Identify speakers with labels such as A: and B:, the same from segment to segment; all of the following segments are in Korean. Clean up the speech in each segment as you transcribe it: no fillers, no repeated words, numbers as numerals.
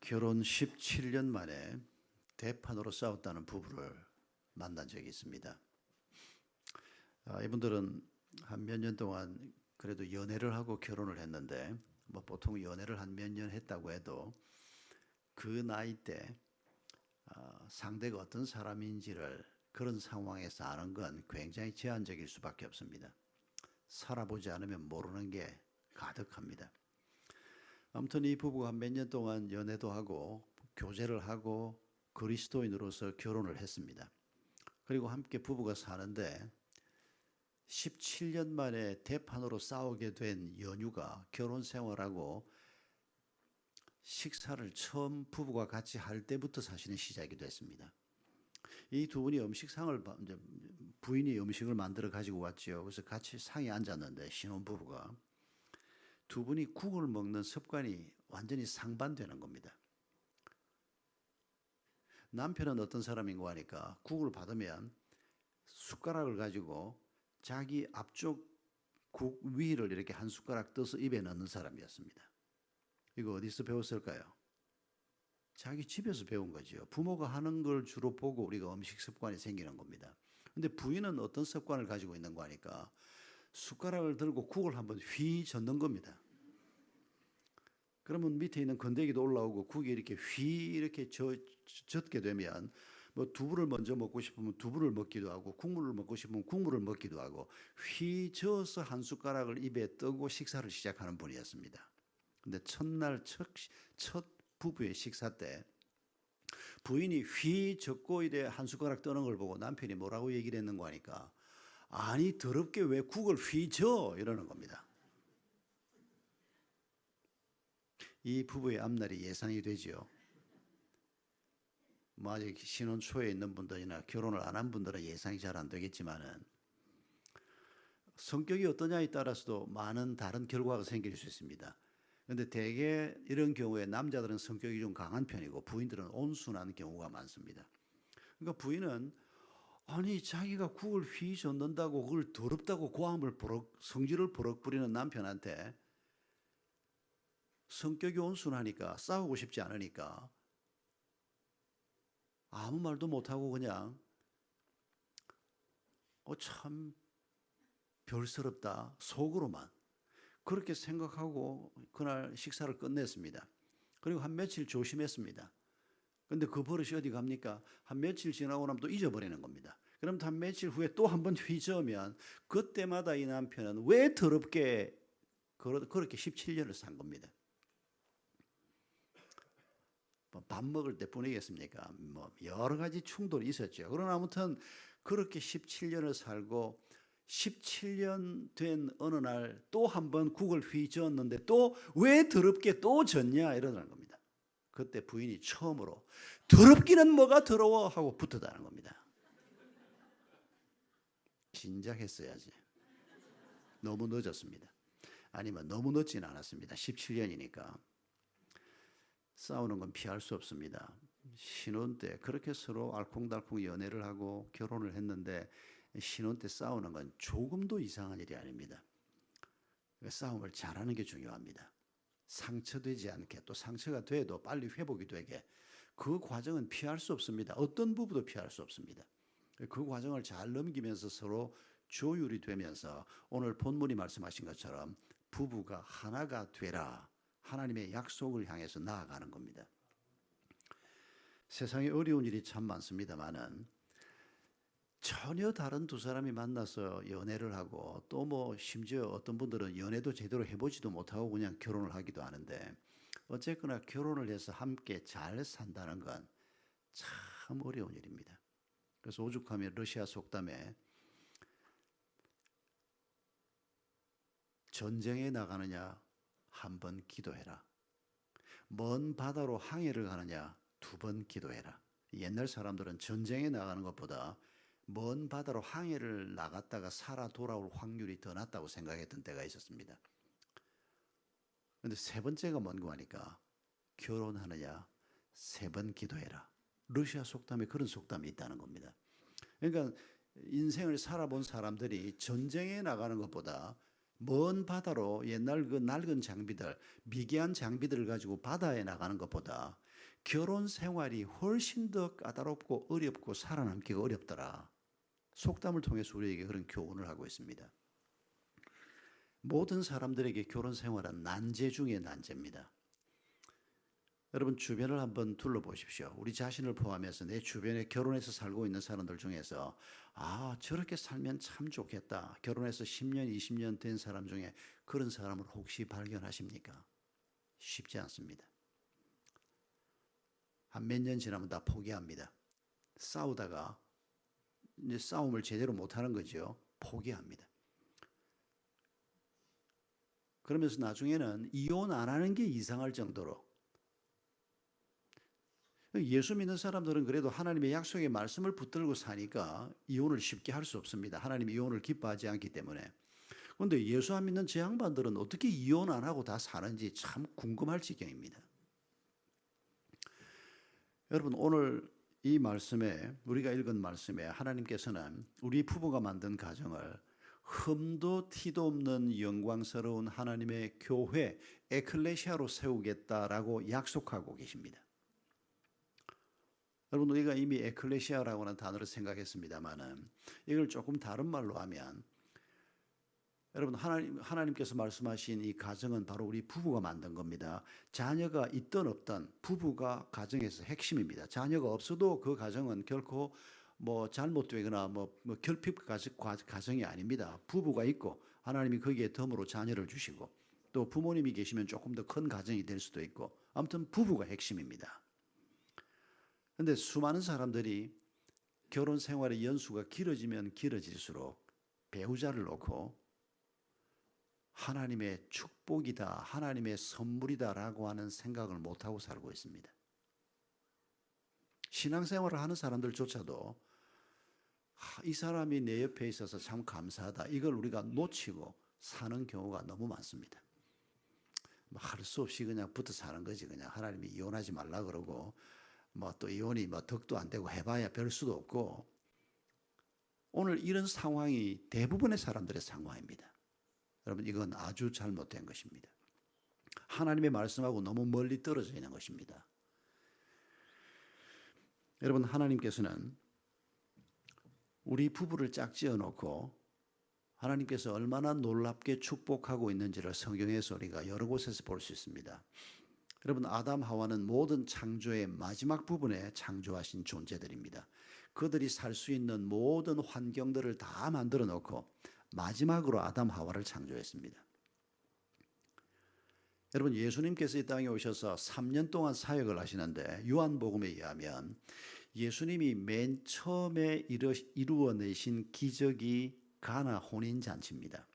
A: 결혼 17년 만에 대판으로 싸웠다는 부부를 만난 적이 있습니다. 이분들은 한 몇 년 동안 그래도 연애를 하고 결혼을 했는데 보통 연애를 한 몇 년 했다고 해도 그 나이 때 상대가 어떤 사람인지를 그런 상황에서 아는 건 굉장히 제한적일 수밖에 없습니다. 살아보지 않으면 모르는 게 가득합니다. 아무튼 이 부부가 한 몇 년 동안 연애도 하고 교제를 하고 그리스도인으로서 결혼을 했습니다. 그리고 함께 부부가 사는데 17년 만에 대판으로 싸우게 된 연유가 결혼 생활하고 식사를 처음 부부가 같이 할 때부터 사실은 시작이 됐습니다. 이 두 분이 부인이 음식을 만들어 가지고 왔죠. 그래서 같이 상에 앉았는데 신혼부부가 두 분이 국을 먹는 습관이 완전히 상반되는 겁니다. 남편은 어떤 사람인가 하니까 국을 받으면 숟가락을 가지고 자기 앞쪽 국 위를 이렇게 한 숟가락 떠서 입에 넣는 사람이었습니다. 이거 어디서 배웠을까요? 자기 집에서 배운 거죠. 부모가 하는 걸 주로 보고 우리가 음식 습관이 생기는 겁니다. 근데 부인은 어떤 습관을 가지고 있는 거 하니까 숟가락을 들고 국을 한번 휘 젓는 겁니다. 그러면 밑에 있는 건더기도 올라오고 국이 이렇게 이렇게 젓게 되면 두부를 먼저 먹고 싶으면 두부를 먹기도 하고 국물을 먹고 싶으면 국물을 먹기도 하고 휘 저어서 한 숟가락을 입에 뜨고 식사를 시작하는 분이었습니다. 근데 첫날 첫 부부의 식사 때 부인이 휘 젓고 이래 한 숟가락 떠는 걸 보고 남편이 뭐라고 얘기를 했는가 하니까 아니 더럽게 왜 국을 휘 저 이러는 겁니다. 이 부부의 앞날이 예상이 되죠. 아직 신혼 초에 있는 분들이나 결혼을 안 한 분들은 예상이 잘 안 되겠지만은 성격이 어떠냐에 따라서도 많은 다른 결과가 생길 수 있습니다. 그런데 대개 이런 경우에 남자들은 성격이 좀 강한 편이고 부인들은 온순한 경우가 많습니다. 그러니까 부인은 아니 자기가 국을 휘 젓는다고 그걸 더럽다고 성질을 버럭 부리는 남편한테 성격이 온순하니까 싸우고 싶지 않으니까 아무 말도 못하고 그냥 참 별스럽다 속으로만 그렇게 생각하고 그날 식사를 끝냈습니다. 그리고 한 며칠 조심했습니다. 근데 그 버릇이 어디 갑니까? 한 며칠 지나고 나면 또 잊어버리는 겁니다. 그럼 한 며칠 후에 또 한 번 휘저으면 그때마다 이 남편은 왜 더럽게 그렇게 17년을 산 겁니다. 밥 먹을 때 뿐이겠습니까? 여러 가지 충돌이 있었죠. 그러나 아무튼 그렇게 17년을 살고 17년 된 어느 날 또 한 번 국을 휘저었는데 또 왜 더럽게 또 졌냐 이러는 겁니다. 그때 부인이 처음으로 더럽기는 뭐가 더러워 하고 붙었다는 겁니다. 진작 했어야지. 너무 늦었습니다. 아니면 너무 늦지는 않았습니다. 17년이니까. 싸우는 건 피할 수 없습니다. 신혼 때 그렇게 서로 알콩달콩 연애를 하고 결혼을 했는데 신혼 때 싸우는 건 조금도 이상한 일이 아닙니다. 싸움을 잘하는 게 중요합니다. 상처되지 않게 또 상처가 돼도 빨리 회복이 되게 그 과정은 피할 수 없습니다. 어떤 부부도 피할 수 없습니다. 그 과정을 잘 넘기면서 서로 조율이 되면서 오늘 본문이 말씀하신 것처럼 부부가 하나가 되라. 하나님의 약속을 향해서 나아가는 겁니다. 세상에 어려운 일이 참 많습니다만은 전혀 다른 두 사람이 만나서 연애를 하고 또 심지어 어떤 분들은 연애도 제대로 해보지도 못하고 그냥 결혼을 하기도 하는데 어쨌거나 결혼을 해서 함께 잘 산다는 건 참 어려운 일입니다. 그래서 오죽하면 러시아 속담에 전쟁에 나가느냐 한 번 기도해라. 먼 바다로 항해를 가느냐 2번 기도해라. 옛날 사람들은 전쟁에 나가는 것보다 먼 바다로 항해를 나갔다가 살아 돌아올 확률이 더 낮다고 생각했던 때가 있었습니다. 그런데 세 번째가 뭔가 하니까 결혼하느냐 3번 기도해라. 러시아 속담에 그런 속담이 있다는 겁니다. 그러니까 인생을 살아본 사람들이 전쟁에 나가는 것보다 먼 바다로 옛날 그 낡은 장비들, 미개한 장비들을 가지고 바다에 나가는 것보다 결혼 생활이 훨씬 더 까다롭고 어렵고 살아남기가 어렵더라. 속담을 통해서 우리에게 그런 교훈을 하고 있습니다. 모든 사람들에게 결혼 생활은 난제 중에 난제입니다. 여러분 주변을 한번 둘러보십시오. 우리 자신을 포함해서 내 주변에 결혼해서 살고 있는 사람들 중에서 저렇게 살면 참 좋겠다. 결혼해서 10년, 20년 된 사람 중에 그런 사람을 혹시 발견하십니까? 쉽지 않습니다. 한 몇 년 지나면 다 포기합니다. 싸우다가 이제 싸움을 제대로 못하는 거죠. 포기합니다. 그러면서 나중에는 이혼 안 하는 게 이상할 정도로 예수 믿는 사람들은 그래도 하나님의 약속의 말씀을 붙들고 사니까 이혼을 쉽게 할 수 없습니다. 하나님이 이혼을 기뻐하지 않기 때문에. 그런데 예수 안 믿는 제 양반들은 어떻게 이혼 안 하고 다 사는지 참 궁금할 지경입니다. 여러분 오늘 이 말씀에 우리가 읽은 말씀에 하나님께서는 우리 부부가 만든 가정을 흠도 티도 없는 영광스러운 하나님의 교회 에클레시아로 세우겠다라고 약속하고 계십니다. 여러분 우리가 이미 에클레시아라고 하는 단어를 생각했습니다만은 이걸 조금 다른 말로 하면 여러분 하나님께서 말씀하신 이 가정은 바로 우리 부부가 만든 겁니다. 자녀가 있든 없든 부부가 가정에서 핵심입니다. 자녀가 없어도 그 가정은 결코 잘못되거나 결핍 가정이 아닙니다. 부부가 있고 하나님이 거기에 덤으로 자녀를 주시고 또 부모님이 계시면 조금 더 큰 가정이 될 수도 있고 아무튼 부부가 핵심입니다. 그런데 수많은 사람들이 결혼 생활의 연수가 길어지면 길어질수록 배우자를 놓고 하나님의 축복이다, 하나님의 선물이다라고 하는 생각을 못하고 살고 있습니다. 신앙생활을 하는 사람들조차도 이 사람이 내 옆에 있어서 참 감사하다. 이걸 우리가 놓치고 사는 경우가 너무 많습니다. 할 수 없이 그냥 붙어 사는 거지. 그냥 하나님이 이혼하지 말라 그러고 또 이혼이 덕도 안 되고 해봐야 별 수도 없고 오늘 이런 상황이 대부분의 사람들의 상황입니다. 여러분 이건 아주 잘못된 것입니다. 하나님의 말씀하고 너무 멀리 떨어져 있는 것입니다. 여러분 하나님께서는 우리 부부를 짝지어 놓고 하나님께서 얼마나 놀랍게 축복하고 있는지를 성경에서 우리가 여러 곳에서 볼 수 있습니다. 여러분 아담 하와는 모든 창조의 마지막 부분에 창조하신 존재들입니다. 그들이 살 수 있는 모든 환경들을 다 만들어 놓고 마지막으로 아담 하와를 창조했습니다. 여러분 예수님께서 이 땅에 오셔서 3년 동안 사역을 하시는데 요한복음에 의하면 예수님이 맨 처음에 이루어내신 기적이 가나 혼인잔치입니다.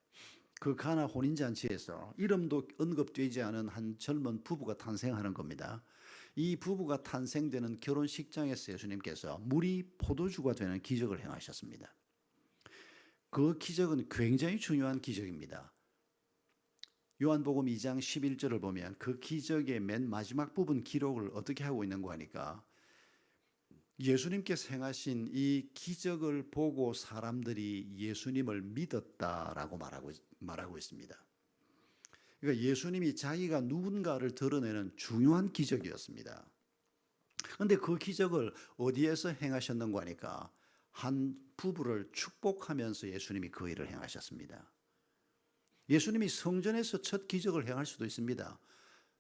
A: 그 가나 혼인잔치에서 이름도 언급되지 않은 한 젊은 부부가 탄생하는 겁니다. 이 부부가 탄생되는 결혼식장에서 예수님께서 물이 포도주가 되는 기적을 행하셨습니다. 그 기적은 굉장히 중요한 기적입니다. 요한복음 2장 11절을 보면 그 기적의 맨 마지막 부분 기록을 어떻게 하고 있는가 하니까 예수님께서 행하신 이 기적을 보고 사람들이 예수님을 믿었다라고 말하고 있습니다. 그러니까 예수님이 자기가 누군가를 드러내는 중요한 기적이었습니다. 그런데 그 기적을 어디에서 행하셨는가 하니까 한 부부를 축복하면서 예수님이 그 일을 행하셨습니다. 예수님이 성전에서 첫 기적을 행할 수도 있습니다.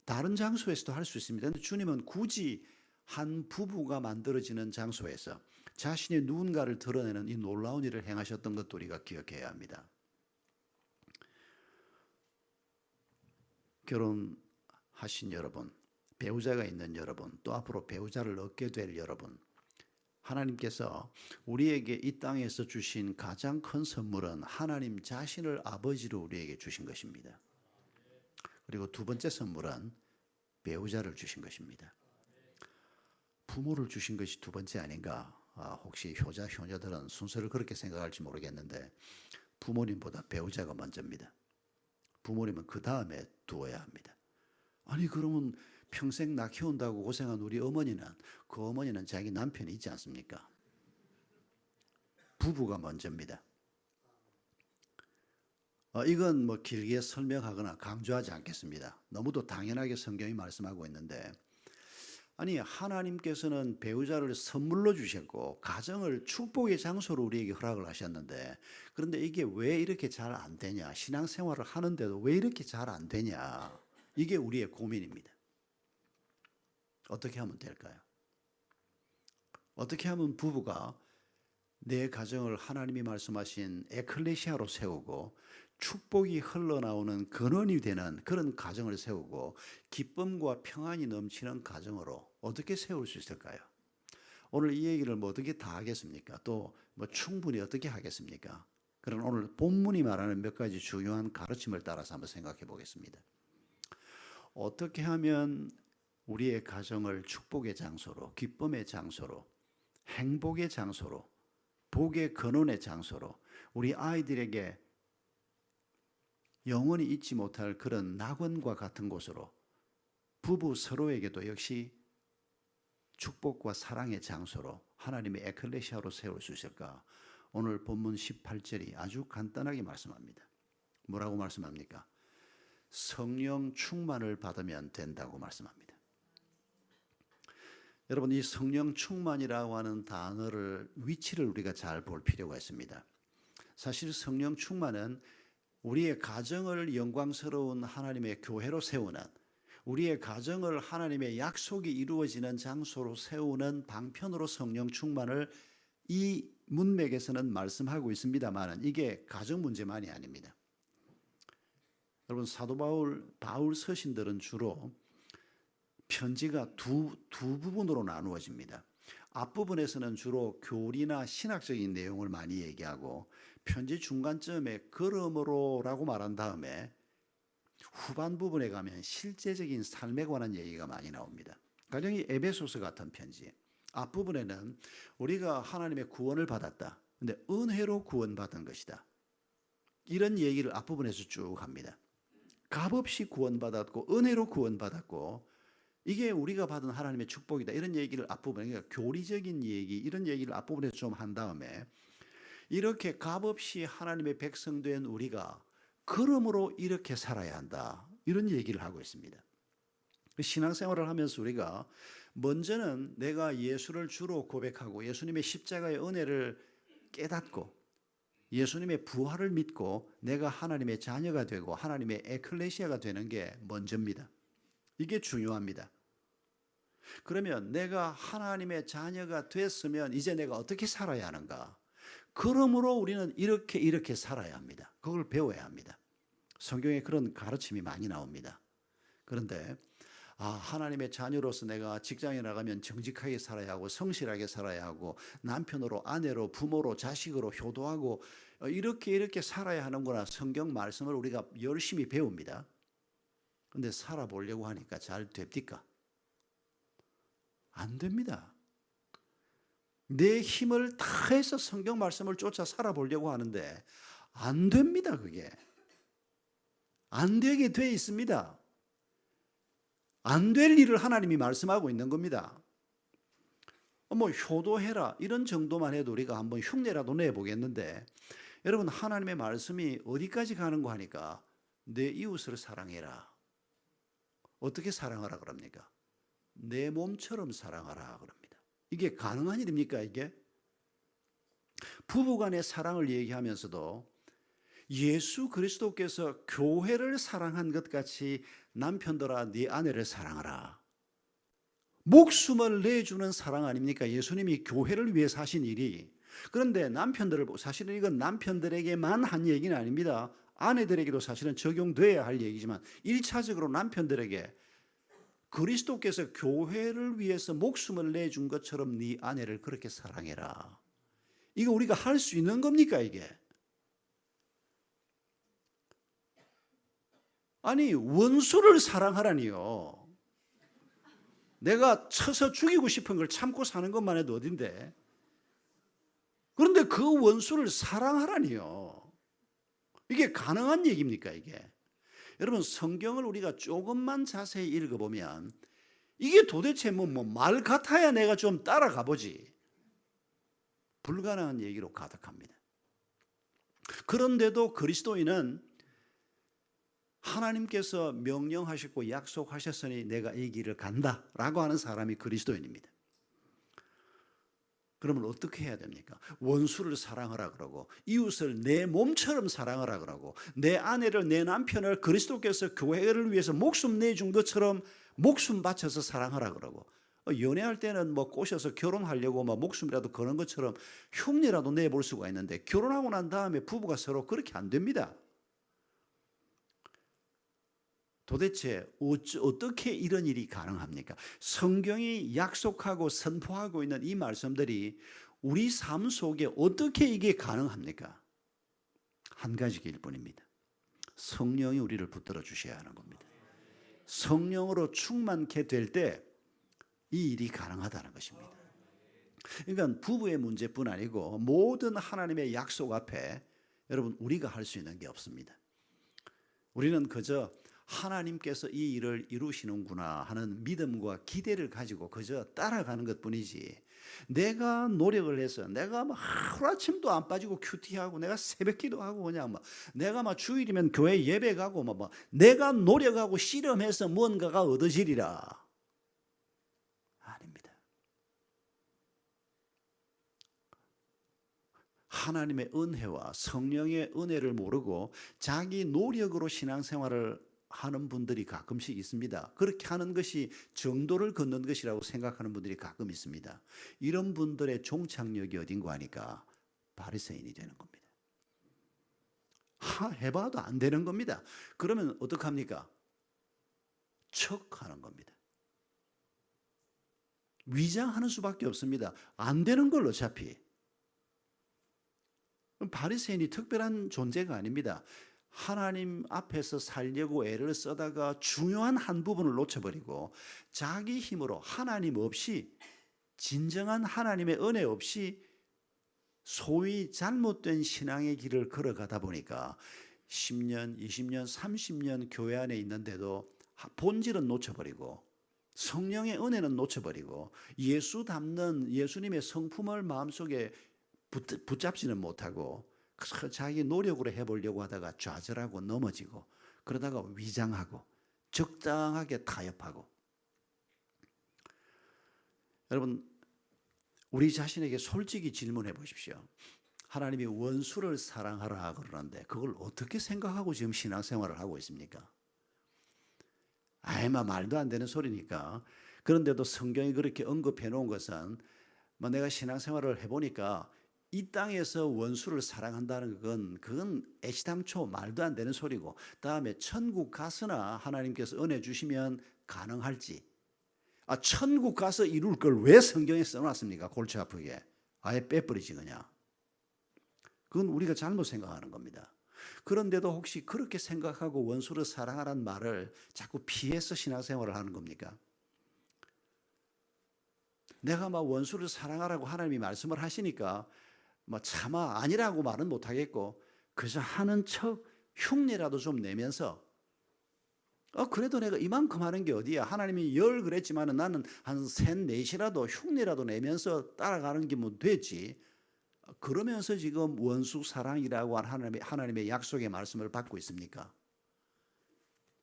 A: 다른 장소에서도 할 수 있습니다. 그런데 주님은 굳이 한 부부가 만들어지는 장소에서 자신의 누군가를 드러내는 이 놀라운 일을 행하셨던 것도 우리가 기억해야 합니다. 결혼하신 여러분, 배우자가 있는 여러분, 또 앞으로 배우자를 얻게 될 여러분, 하나님께서 우리에게 이 땅에서 주신 가장 큰 선물은 하나님 자신을 아버지로 우리에게 주신 것입니다. 그리고 두 번째 선물은 배우자를 주신 것입니다. 부모를 주신 것이 두 번째 아닌가? 혹시 효녀들은 순서를 그렇게 생각할지 모르겠는데 부모님보다 배우자가 먼저입니다. 부모님은 그 다음에 두어야 합니다. 아니 그러면 평생 나 키운다고 고생한 우리 어머니는 그 어머니는 자기 남편이 있지 않습니까? 부부가 먼저입니다. 이건 길게 설명하거나 강조하지 않겠습니다. 너무도 당연하게 성경이 말씀하고 있는데 아니, 하나님께서는 배우자를 선물로 주셨고 가정을 축복의 장소로 우리에게 허락을 하셨는데, 그런데 이게 왜 이렇게 잘 안 되냐? 신앙생활을 하는데도 왜 이렇게 잘 안 되냐? 이게 우리의 고민입니다. 어떻게 하면 될까요? 어떻게 하면 부부가 내 가정을 하나님이 말씀하신 에클레시아로 세우고 축복이 흘러나오는 근원이 되는 그런 가정을 세우고 기쁨과 평안이 넘치는 가정으로 어떻게 세울 수 있을까요? 오늘 이 얘기를 뭐 어떻게 다 하겠습니까? 또 뭐 충분히 어떻게 하겠습니까? 그런 오늘 본문이 말하는 몇 가지 중요한 가르침을 따라서 한번 생각해 보겠습니다. 어떻게 하면 우리의 가정을 축복의 장소로, 기쁨의 장소로, 행복의 장소로, 복의 근원의 장소로, 우리 아이들에게 영원히 잊지 못할 그런 낙원과 같은 곳으로, 부부 서로에게도 역시 축복과 사랑의 장소로 하나님의 에클레시아로 세울 수 있을까? 오늘 본문 18절이 아주 간단하게 말씀합니다. 뭐라고 말씀합니까? 성령 충만을 받으면 된다고 말씀합니다. 여러분, 이 성령 충만이라고 하는 단어를 위치를 우리가 잘 볼 필요가 있습니다. 사실 성령 충만은 우리의 가정을 영광스러운 하나님의 교회로 세우는, 우리의 가정을 하나님의 약속이 이루어지는 장소로 세우는 방편으로 성령 충만을 이 문맥에서는 말씀하고 있습니다만, 이게 가정 문제만이 아닙니다. 여러분, 사도 바울 서신들은 주로 편지가 두 부분으로 나누어집니다. 앞부분에서는 주로 교리나 신학적인 내용을 많이 얘기하고, 편지 중간쯤에 그러므로라고 말한 다음에 후반 부분에 가면 실제적인 삶에 관한 얘기가 많이 나옵니다. 가령 이 에베소서 같은 편지, 앞부분에는 우리가 하나님의 구원을 받았다, 근데 은혜로 구원받은 것이다, 이런 얘기를 앞부분에서 쭉 합니다. 값없이 구원받았고 은혜로 구원받았고 이게 우리가 받은 하나님의 축복이다, 이런 얘기를 앞부분에, 그러니까 교리적인 얘기, 이런 얘기를 앞부분에서 좀 한 다음에, 이렇게 값없이 하나님의 백성된 우리가 그러므로 이렇게 살아야 한다, 이런 얘기를 하고 있습니다. 신앙생활을 하면서 우리가 먼저는 내가 예수를 주로 고백하고 예수님의 십자가의 은혜를 깨닫고 예수님의 부활을 믿고 내가 하나님의 자녀가 되고 하나님의 에클레시아가 되는 게 먼저입니다. 이게 중요합니다. 그러면 내가 하나님의 자녀가 됐으면 이제 내가 어떻게 살아야 하는가? 그러므로 우리는 이렇게 살아야 합니다. 그걸 배워야 합니다. 성경에 그런 가르침이 많이 나옵니다. 그런데 하나님의 자녀로서 내가 직장에 나가면 정직하게 살아야 하고 성실하게 살아야 하고 남편으로 아내로 부모로 자식으로 효도하고 이렇게 살아야 하는구나, 성경 말씀을 우리가 열심히 배웁니다. 그런데 살아보려고 하니까 잘 됩니까? 안 됩니다. 내 힘을 다해서 성경 말씀을 쫓아 살아보려고 하는데 안 됩니다. 그게 안 되게 돼 있습니다. 안 될 일을 하나님이 말씀하고 있는 겁니다. 뭐 효도해라 이런 정도만 해도 우리가 한번 흉내라도 내보겠는데, 여러분, 하나님의 말씀이 어디까지 가는가 하니까 내 이웃을 사랑해라. 어떻게 사랑하라 그럽니까? 내 몸처럼 사랑하라 그럽니다. 이게 가능한 일입니까? 이게 부부간의 사랑을 얘기하면서도 예수 그리스도께서 교회를 사랑한 것 같이 남편들아 네 아내를 사랑하라, 목숨을 내주는 사랑 아닙니까? 예수님이 교회를 위해서 하신 일이. 그런데 남편들을, 사실은 이건 남편들에게만 한 얘기는 아닙니다. 아내들에게도 사실은 적용돼야 할 얘기지만 1차적으로 남편들에게 그리스도께서 교회를 위해서 목숨을 내준 것처럼 네 아내를 그렇게 사랑해라. 이거 우리가 할 수 있는 겁니까 이게? 아니, 원수를 사랑하라니요. 내가 쳐서 죽이고 싶은 걸 참고 사는 것만 해도 어딘데. 그런데 그 원수를 사랑하라니요. 이게 가능한 얘기입니까 이게? 여러분, 성경을 우리가 조금만 자세히 읽어보면 이게 도대체 말 같아야 내가 좀 따라가 보지, 불가능한 얘기로 가득합니다. 그런데도 그리스도인은 하나님께서 명령하셨고 약속하셨으니 내가 이 길을 간다라고 하는 사람이 그리스도인입니다. 그러면 어떻게 해야 됩니까? 원수를 사랑하라 그러고 이웃을 내 몸처럼 사랑하라 그러고 내 아내를 내 남편을 그리스도께서 교회를 위해서 목숨 내준 것처럼 목숨 바쳐서 사랑하라 그러고 연애할 때는 뭐 꼬셔서 결혼하려고 막 목숨이라도 거는 것처럼 흉내라도 내볼 수가 있는데 결혼하고 난 다음에 부부가 서로 그렇게 안 됩니다. 도대체 어떻게 이런 일이 가능합니까? 성경이 약속하고 선포하고 있는 이 말씀들이 우리 삶 속에 어떻게 이게 가능합니까? 한 가지 길 뿐입니다. 성령이 우리를 붙들어 주셔야 하는 겁니다. 성령으로 충만케 될 때 이 일이 가능하다는 것입니다. 그러니까 부부의 문제뿐 아니고 모든 하나님의 약속 앞에 여러분 우리가 할 수 있는 게 없습니다. 우리는 그저 하나님께서 이 일을 이루시는구나 하는 믿음과 기대를 가지고 그저 따라가는 것뿐이지 내가 노력을 해서 내가 막 하루아침도 안 빠지고 큐티하고 내가 새벽기도 하고 그냥 막 내가 막 주일이면 교회 예배 가고 막 내가 노력하고 씨름해서 뭔가가 얻어지리라. 아닙니다. 하나님의 은혜와 성령의 은혜를 모르고 자기 노력으로 신앙생활을 하는 분들이 가끔씩 있습니다. 그렇게 하는 것이 정도를 걷는 것이라고 생각하는 분들이 가끔 있습니다. 이런 분들의 종착역이 어딘가 하니까 바리새인이 되는 겁니다. 해봐도 안 되는 겁니다. 그러면 어떡합니까? 척하는 겁니다. 위장하는 수밖에 없습니다. 안 되는 걸 어차피. 바리새인이 특별한 존재가 아닙니다. 하나님 앞에서 살려고 애를 쓰다가 중요한 한 부분을 놓쳐버리고 자기 힘으로 하나님 없이 진정한 하나님의 은혜 없이 소위 잘못된 신앙의 길을 걸어가다 보니까 10년, 20년, 30년 교회 안에 있는데도 본질은 놓쳐버리고 성령의 은혜는 놓쳐버리고 예수 닮는 예수님의 성품을 마음속에 붙잡지는 못하고 자기 노력으로 해보려고 하다가 좌절하고 넘어지고 그러다가 위장하고 적당하게 타협하고. 여러분 우리 자신에게 솔직히 질문해 보십시오. 하나님이 원수를 사랑하라 그러는데 그걸 어떻게 생각하고 지금 신앙생활을 하고 있습니까? 아이마 말도 안 되는 소리니까. 그런데도 성경이 그렇게 언급해 놓은 것은 뭐 내가 신앙생활을 해보니까 이 땅에서 원수를 사랑한다는 그건 애시당초 말도 안 되는 소리고 다음에 천국 가서나 하나님께서 은혜 주시면 가능할지 천국 가서 이룰 걸 왜 성경에 써놨습니까? 골치 아프게 아예 빼버리지 그냥. 그건 우리가 잘못 생각하는 겁니다. 그런데도 혹시 그렇게 생각하고 원수를 사랑하라는 말을 자꾸 피해서 신앙생활을 하는 겁니까? 내가 막 원수를 사랑하라고 하나님이 말씀을 하시니까 뭐 차마 아니라고 말은 못하겠고 그저 하는 척 흉내라도 좀 내면서 그래도 내가 이만큼 하는 게 어디야. 하나님이 10 그랬지만 나는 한 3, 4시라도 흉내라도 내면서 따라가는 게 뭐 되지. 그러면서 지금 원수 사랑이라고 하는 하나님의 약속의 말씀을 받고 있습니까?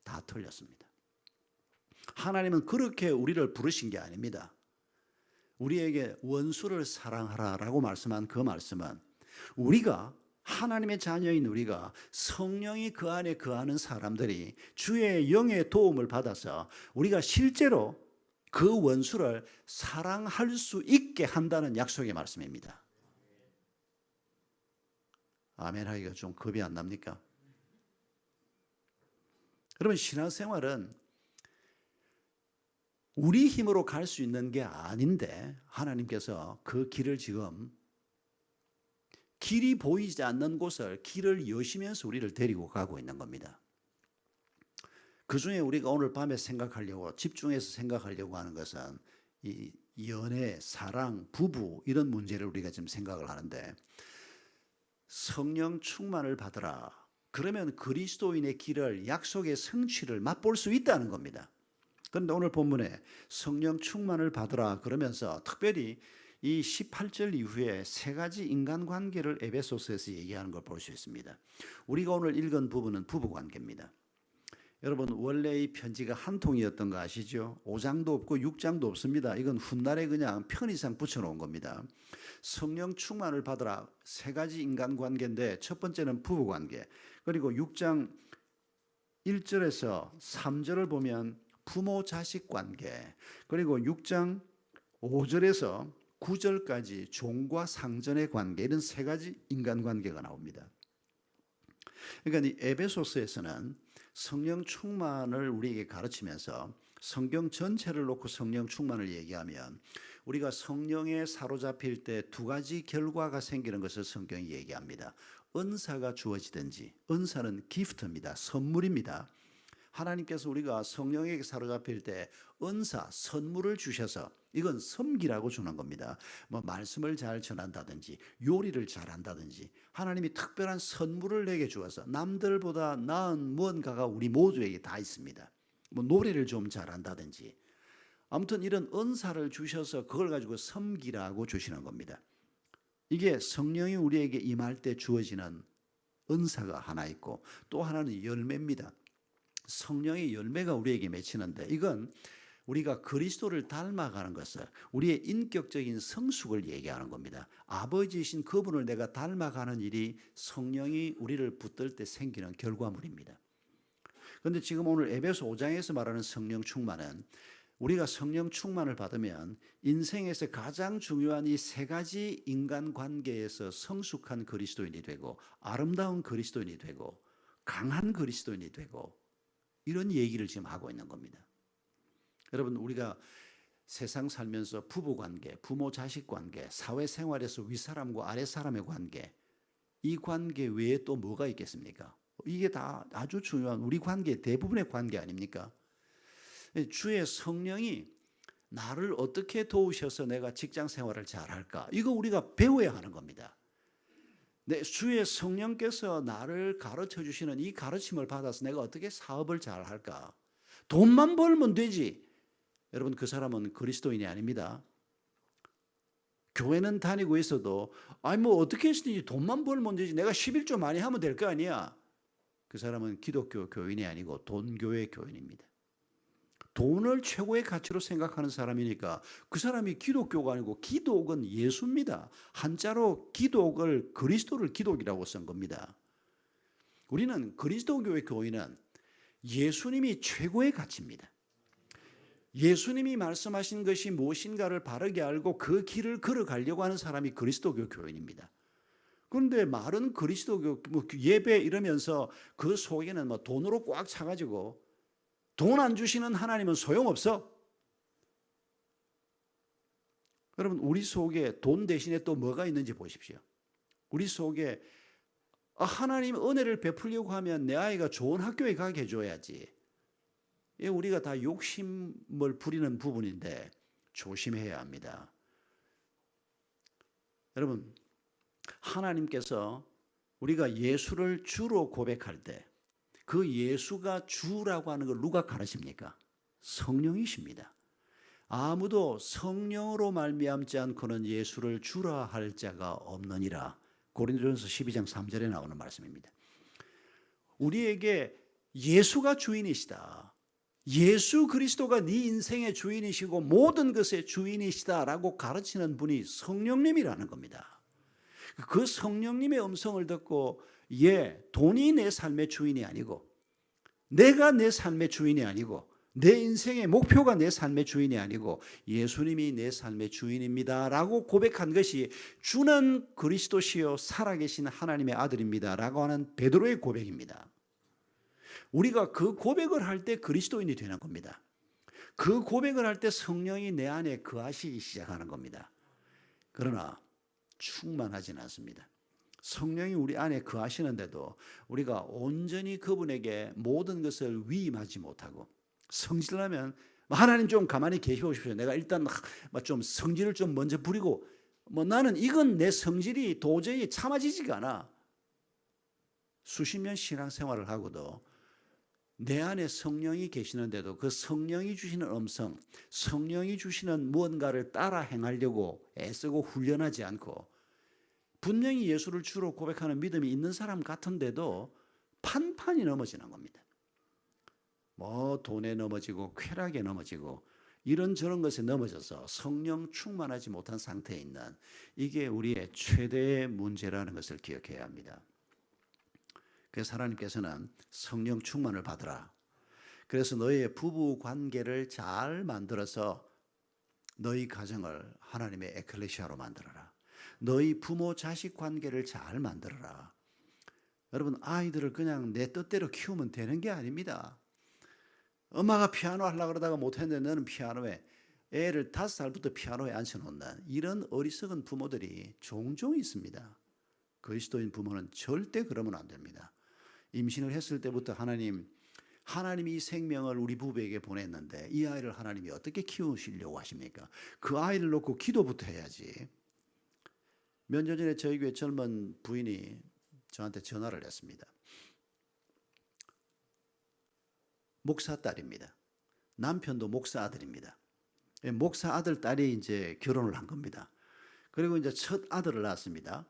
A: 다 틀렸습니다. 하나님은 그렇게 우리를 부르신 게 아닙니다. 우리에게 원수를 사랑하라라고 말씀한 그 말씀은 우리가 하나님의 자녀인 우리가 성령이 그 안에 거하는 사람들이 주의 영의 도움을 받아서 우리가 실제로 그 원수를 사랑할 수 있게 한다는 약속의 말씀입니다. 아멘 하기가 좀 겁이 안 납니까? 여러분 신앙생활은 우리 힘으로 갈 수 있는 게 아닌데 하나님께서 그 길을 지금 길이 보이지 않는 곳을 길을 여시면서 우리를 데리고 가고 있는 겁니다. 그중에 우리가 오늘 밤에 생각하려고 집중해서 생각하려고 하는 것은 이 연애, 사랑, 부부 이런 문제를 우리가 지금 생각을 하는데 성령 충만을 받으라. 그러면 그리스도인의 길을 약속의 성취를 맛볼 수 있다는 겁니다. 그런데 오늘 본문에 성령 충만을 받으라 그러면서 특별히 이 18절 이후에 3가지 인간관계를 에베소서에서 얘기하는 걸 볼 수 있습니다. 우리가 오늘 읽은 부분은 부부관계입니다. 여러분 원래 이 편지가 한 통이었던 거 아시죠? 5장도 없고 6장도 없습니다. 이건 훗날에 그냥 편의상 붙여놓은 겁니다. 성령 충만을 받으라. 세 가지 인간관계인데 첫 번째는 부부관계. 그리고 6장 1절에서 3절을 보면 부모 자식 관계. 그리고 6장 5절에서 9절까지 종과 상전의 관계. 이런 세 가지 인간관계가 나옵니다. 그러니까 이 에베소서에서는 성령 충만을 우리에게 가르치면서 성경 전체를 놓고 성령 충만을 얘기하면 우리가 성령에 사로잡힐 때 두 가지 결과가 생기는 것을 성경이 얘기합니다. 은사가 주어지든지, 은사는 기프트입니다. 선물입니다. 하나님께서 우리가 성령에게 사로잡힐 때 은사, 선물을 주셔서 이건 섬기라고 주는 겁니다. 뭐 말씀을 잘 전한다든지 요리를 잘한다든지 하나님이 특별한 선물을 내게 주어서 남들보다 나은 무언가가 우리 모두에게 다 있습니다. 뭐 노래를 좀 잘한다든지 아무튼 이런 은사를 주셔서 그걸 가지고 섬기라고 주시는 겁니다. 이게 성령이 우리에게 임할 때 주어지는 은사가 하나 있고 또 하나는 열매입니다. 성령의 열매가 우리에게 맺히는데 이건 우리가 그리스도를 닮아가는 것을 우리의 인격적인 성숙을 얘기하는 겁니다. 아버지이신 그분을 내가 닮아가는 일이 성령이 우리를 붙들 때 생기는 결과물입니다. 그런데 지금 오늘 에베소 5장에서 말하는 성령 충만은 우리가 성령 충만을 받으면 인생에서 가장 중요한 이 세 가지 인간관계에서 성숙한 그리스도인이 되고 아름다운 그리스도인이 되고 강한 그리스도인이 되고 이런 얘기를 지금 하고 있는 겁니다. 여러분 우리가 세상 살면서 부부관계, 부모 자식 관계, 사회생활에서 윗사람과 아랫사람의 관계 이 관계 외에 또 뭐가 있겠습니까? 이게 다 아주 중요한 우리 관계 대부분의 관계 아닙니까? 주의 성령이 나를 어떻게 도우셔서 내가 직장 생활을 잘할까? 이거 우리가 배워야 하는 겁니다. 주의 성령께서 나를 가르쳐 주시는 이 가르침을 받아서 내가 어떻게 사업을 잘할까? 돈만 벌면 되지. 여러분 그 사람은 그리스도인이 아닙니다. 교회는 다니고 있어도 아니 뭐 어떻게 했으니 돈만 벌면 되지. 내가 11조 많이 하면 될 거 아니야. 그 사람은 기독교 교인이 아니고 돈교회 교인입니다. 돈을 최고의 가치로 생각하는 사람이니까 그 사람이 기독교가 아니고 기독은 예수입니다. 한자로 기독을 그리스도를 기독이라고 쓴 겁니다. 우리는 그리스도교의 교인은 예수님이 최고의 가치입니다. 예수님이 말씀하신 것이 무엇인가를 바르게 알고 그 길을 걸어가려고 하는 사람이 그리스도교 교인입니다. 그런데 말은 그리스도교 예배 이러면서 그 속에는 뭐 돈으로 꽉 차가지고 돈 안 주시는 하나님은 소용없어. 여러분 우리 속에 돈 대신에 또 뭐가 있는지 보십시오. 우리 속에 하나님 은혜를 베풀려고 하면 내 아이가 좋은 학교에 가게 해줘야지. 우리가 다 욕심을 부리는 부분인데 조심해야 합니다. 여러분 하나님께서 우리가 예수를 주로 고백할 때 그 예수가 주라고 하는 걸 누가 가르칩니까? 성령이십니다. 아무도 성령으로 말미암지 않고는 예수를 주라 할 자가 없느니라. 고린도전서 12장 3절에 나오는 말씀입니다. 우리에게 예수가 주인이시다. 예수 그리스도가 네 인생의 주인이시고 모든 것의 주인이시다라고 가르치는 분이 성령님이라는 겁니다. 그 성령님의 음성을 듣고 돈이 내 삶의 주인이 아니고 내가 내 삶의 주인이 아니고 내 인생의 목표가 내 삶의 주인이 아니고 예수님이 내 삶의 주인입니다 라고 고백한 것이 주는 그리스도시요 살아계신 하나님의 아들입니다 라고 하는 베드로의 고백입니다. 우리가 그 고백을 할 때 그리스도인이 되는 겁니다. 그 고백을 할 때 성령이 내 안에 거하시기 시작하는 겁니다. 그러나 충만하지는 않습니다. 성령이 우리 안에 거하시는데도 우리가 온전히 그분에게 모든 것을 위임하지 못하고 성질나면 하나님 좀 가만히 계셔보십시오. 내가 일단 좀 성질을 좀 먼저 부리고 나는 이건 내 성질이 도저히 참아지지가 않아. 수십 년 신앙생활을 하고도 내 안에 성령이 계시는데도 그 성령이 주시는 음성, 성령이 주시는 무언가를 따라 행하려고 애쓰고 훈련하지 않고 분명히 예수를 주로 고백하는 믿음이 있는 사람 같은데도 판판이 넘어지는 겁니다. 뭐 돈에 넘어지고 쾌락에 넘어지고 이런저런 것에 넘어져서 성령 충만하지 못한 상태에 있는, 이게 우리의 최대의 문제라는 것을 기억해야 합니다. 그래서 하나님께서는 성령 충만을 받으라. 그래서 너희의 부부 관계를 잘 만들어서 너희 가정을 하나님의 에클레시아로 만들어라. 너희 부모 자식 관계를 잘 만들어라. 여러분, 아이들을 그냥 내 뜻대로 키우면 되는 게 아닙니다. 엄마가 피아노 하려고 그러다가 못했는데 너는 피아노에, 애를 5살부터 피아노에 앉혀놓는 이런 어리석은 부모들이 종종 있습니다. 그리스도인 부모는 절대 그러면 안 됩니다. 임신을 했을 때부터 하나님이 이 생명을 우리 부부에게 보냈는데 이 아이를 하나님이 어떻게 키우시려고 하십니까? 그 아이를 놓고 기도부터 해야지. 몇 년 전에 저희 교회 젊은 부인이 저한테 전화를 했습니다. 목사 딸입니다. 남편도 목사 아들입니다. 목사 아들 딸이 이제 결혼을 한 겁니다. 그리고 이제 첫 아들을 낳았습니다.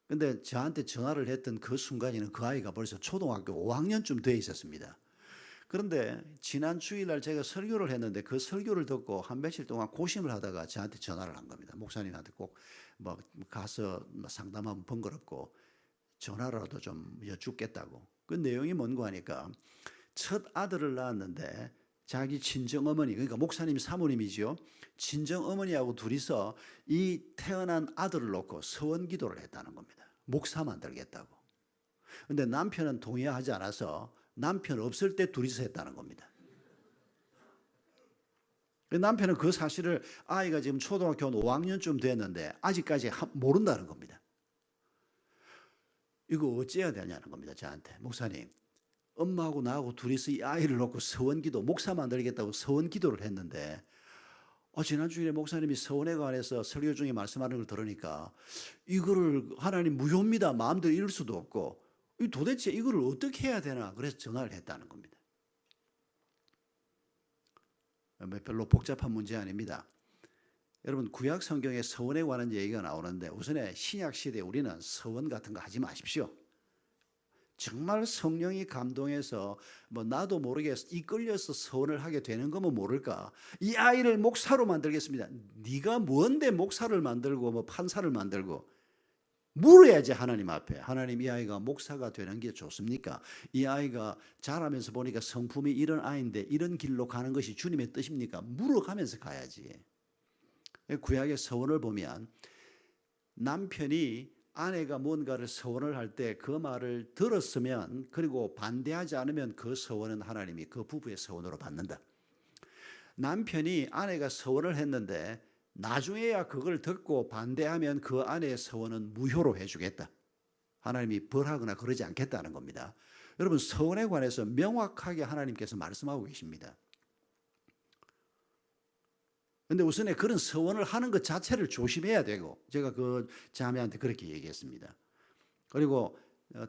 A: 근데 저한테 전화를 했던 그 순간에는 그 아이가 벌써 초등학교 5학년쯤 돼 있었습니다. 그런데 지난 주일날 제가 설교를 했는데 그 설교를 듣고 한 며칠 동안 고심을 하다가 저한테 전화를 한 겁니다. 목사님한테 꼭 뭐 가서 상담하면 번거롭고 전화라도 좀 여쭙겠다고. 그 내용이 뭔가 하니까 첫 아들을 낳았는데 자기 친정어머니, 그러니까 목사님 사모님이죠. 친정어머니하고 둘이서 이 태어난 아들을 놓고 서원 기도를 했다는 겁니다. 목사 만들겠다고. 근데 남편은 동의하지 않아서 남편 없을 때 둘이서 했다는 겁니다. 남편은 그 사실을 아이가 지금 초등학교 5학년쯤 됐는데 아직까지 모른다는 겁니다. 이거 어찌해야 되냐는 겁니다. 저한테. 목사님, 엄마하고 나하고 둘이서 이 아이를 놓고 서원기도, 목사 만들겠다고 서원기도를 했는데 지난 주일에 목사님이 서원에 관해서 설교 중에 말씀하는 걸 들으니까 이거를 하나님 무효입니다. 마음대로 이룰 수도 없고 도대체 이거를 어떻게 해야 되나, 그래서 전화를 했다는 겁니다. 별로 복잡한 문제 아닙니다. 여러분, 구약 성경에 서원에 관한 얘기가 나오는데 우선에 신약 시대에 우리는 서원 같은 거 하지 마십시오. 정말 성령이 감동해서 뭐 나도 모르게 이끌려서 서원을 하게 되는 거면 모를까, 이 아이를 목사로 만들겠습니다. 네가 뭔데 목사를 만들고 뭐 판사를 만들고, 물어야지 하나님 앞에. 하나님, 이 아이가 목사가 되는 게 좋습니까? 이 아이가 자라면서 보니까 성품이 이런 아이인데 이런 길로 가는 것이 주님의 뜻입니까? 물어가면서 가야지. 구약의 서원을 보면 남편이 아내가 뭔가를 서원을 할 때 그 말을 들었으면, 그리고 반대하지 않으면 그 서원은 하나님이 그 부부의 서원으로 받는다. 남편이 아내가 서원을 했는데 나중에야 그걸 듣고 반대하면 그 아내의 서원은 무효로 해주겠다. 하나님이 벌하거나 그러지 않겠다는 겁니다. 여러분, 서원에 관해서 명확하게 하나님께서 말씀하고 계십니다. 근데 우선에 그런 서원을 하는 것 자체를 조심해야 되고, 제가 그 자매한테 그렇게 얘기했습니다. 그리고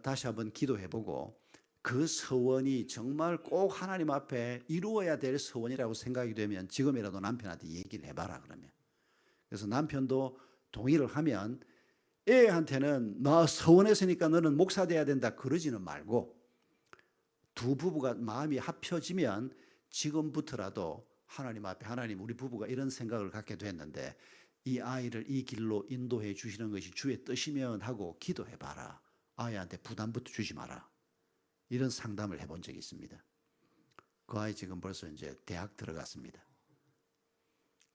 A: 다시 한번 기도해보고 그 서원이 정말 꼭 하나님 앞에 이루어야 될 서원이라고 생각이 되면 지금이라도 남편한테 얘기를 해봐라 그러면. 그래서 남편도 동의를 하면 애한테는 나 서원했으니까 너는 목사 돼야 된다 그러지는 말고, 두 부부가 마음이 합쳐지면 지금부터라도 하나님 앞에, 하나님, 우리 부부가 이런 생각을 갖게 됐는데 이 아이를 이 길로 인도해 주시는 것이 주의 뜻이면 하고 기도해봐라. 아이한테 부담부터 주지 마라. 이런 상담을 해본 적이 있습니다. 그 아이 지금 벌써 이제 대학 들어갔습니다.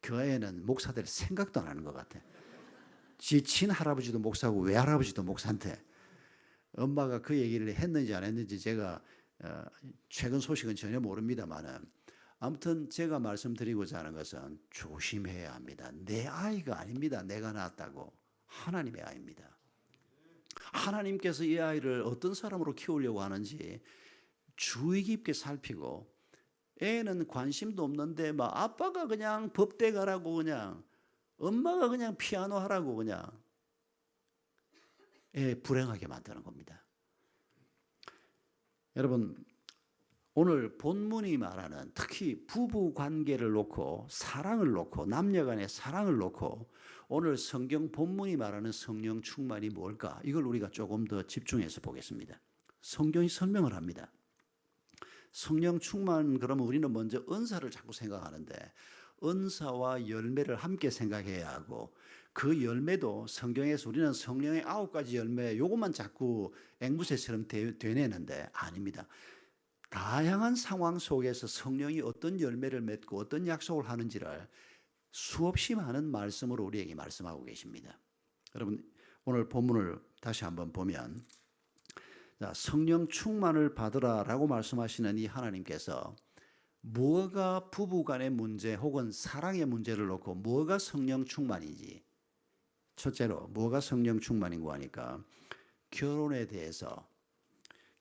A: 그 애는 목사 될 생각도 안 하는 것 같아. 지 친할아버지도 목사고 외할아버지도 목사인데, 엄마가 그 얘기를 했는지 안 했는지 제가 최근 소식은 전혀 모릅니다만은, 아무튼 제가 말씀드리고자 하는 것은 조심해야 합니다. 내 아이가 아닙니다. 내가 낳았다고. 하나님의 아이입니다. 하나님께서 이 아이를 어떤 사람으로 키우려고 하는지 주의 깊게 살피고, 애는 관심도 없는데 막 아빠가 그냥 법대 가라고, 그냥 엄마가 그냥 피아노 하라고 그냥 애 불행하게 만드는 겁니다. 여러분, 오늘 본문이 말하는 특히 부부 관계를 놓고, 사랑을 놓고, 남녀 간의 사랑을 놓고 오늘 성경 본문이 말하는 성령 충만이 뭘까? 이걸 우리가 조금 더 집중해서 보겠습니다. 성경이 설명을 합니다. 성령 충만 그러면 우리는 먼저 은사를 자꾸 생각하는데 은사와 열매를 함께 생각해야 하고 그 열매도 성경에서 우리는 성령의 9가지 열매 요것만 자꾸 앵무새처럼 되뇌는데 아닙니다. 다양한 상황 속에서 성령이 어떤 열매를 맺고 어떤 약속을 하는지를 수없이 많은 말씀으로 우리에게 말씀하고 계십니다. 여러분 오늘 본문을 다시 한번 보면 성령 충만을 받으라라고 말씀하시는 이 하나님께서 무엇가 부부간의 문제 혹은 사랑의 문제를 놓고 무엇가 성령 충만인지 첫째로 뭐가 성령 충만인고 하니까 결혼에 대해서